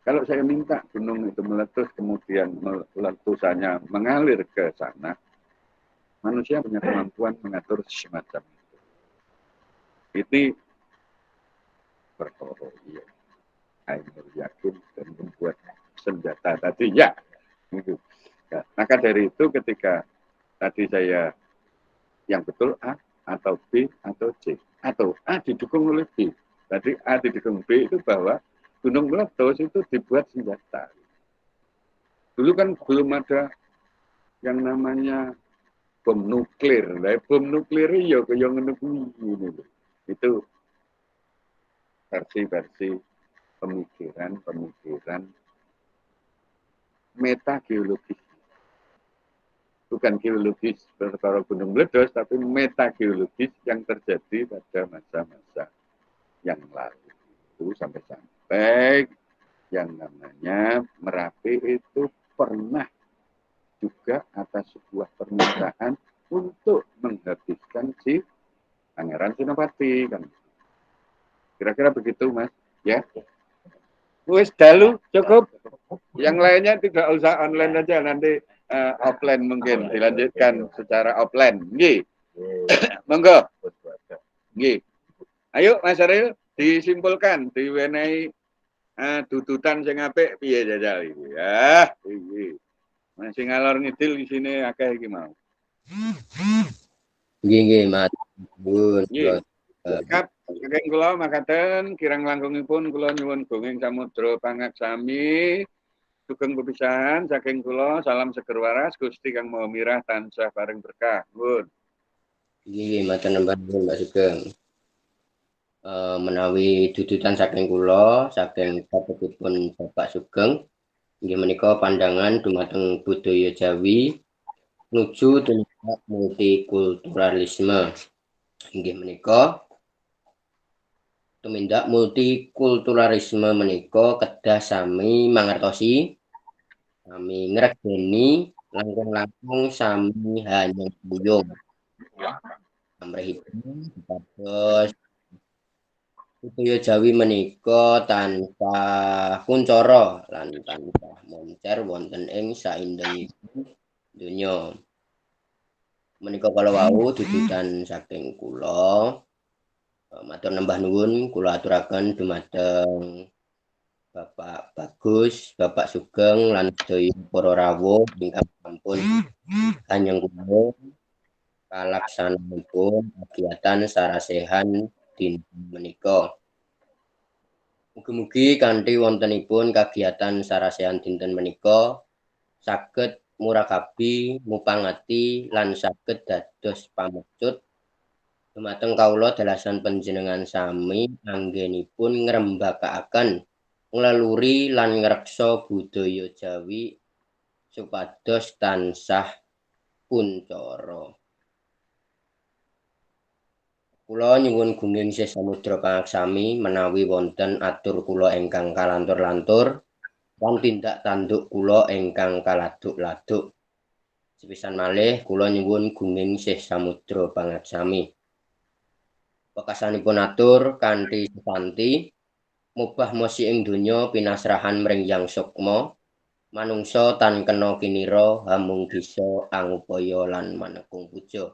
[SPEAKER 2] Kalau saya minta gunung itu meletus, kemudian letusannya mengalir ke sana, manusia punya kemampuan mengatur semacam itu. Ini berkoro, ya. Ainul yakin dan membuat senjata tadi, ya. Gitu. Ya. Maka dari itu ketika tadi saya yang betul A atau B atau C atau A didukung oleh B. Tadi A didukung B itu bahwa gunung meletus itu dibuat senjata. Dulu kan belum ada yang namanya bom nuklir. Nah, bom nuklir ya kaya ngono kuwi. Itu versi-versi pemikiran metageologis. Bukan geologis perkara gunung meletus, tapi metageologis yang terjadi pada masa-masa yang lalu itu sampai yang namanya Merapi itu pernah juga atas sebuah permintaan untuk menghabiskan si Pangeran Senopati kan. Kira-kira begitu mas, ya. Wis dalu cukup. Yang lainnya tidak usah online aja nanti offline mungkin dilanjutkan secara offline. Nggih. Monggo. Nggih. Ayo Mas Ariel disimpulkan diwenehi dudutan sing apik piye jajal iki. Ya, iki. Masih ngalor ngidil di sini akeh iki mau.
[SPEAKER 1] Nggih, Mas.
[SPEAKER 2] Nggih. Sikap saking kula makaten kirang langkungipun kula nyuwun gunging samudra pangaksami. Sugeng pepisahan saking kula salam seger waras Gusti Kang Maha Mirah tansah paring berkah. Nuwun.
[SPEAKER 1] Nggih, matur nuwun Mbak Sugeng. Menawi dudutan saking kula saking katepipun Bapak Sugeng inggih menika pandangan dumateng budaya Jawi nuju tumindak multikulturalisme. Inggih menika tumindak multikulturalisme menika kedah sami mangertosi, sami ngregeni langkung-langkung sami hanyang buyung. Amrihipun dados budaya Jawi menika tanpa kuncara lan tanpa moncer wonten ing saindengipun donya. Menika kala wau dudutan saking kula. Matur nembah nuwun kula aturaken dumateng Bapak Bagus, Bapak Sugeng lan sedaya para rawuh ingkang sampun hanyang kula kalaksananipun kegiatan sarasehan dinten menika. Mugi-mugi kanthi wontenipun kagiatan sarasehan dinten menika saged murakabi, mupangati lan saged dados pamecut dumateng kawula dalasan panjenengan sami anggenipun ngrembakakaken nglaluri lan ngreksa budaya Jawi supados tansah kuncara. Kula nyuwun gungging Sih Samudra pangaksami menawi wonten atur kula ingkang kalantur-lantur lan tindak tanduk kula ingkang kaladuk-laduk. Sepisan malih kula nyuwun gungging Sih Samudra pangaksami. Wekasanipun atur kanthi sesanti mubah mosi ing donya pinasrahan mring Yang Sukma manungsa tan kena kinira hamung bisa angupaya lan manekung puja.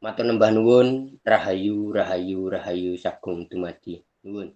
[SPEAKER 1] Matur nembah nuwun, rahayu, rahayu, rahayu sagung dumadi. Nuwun.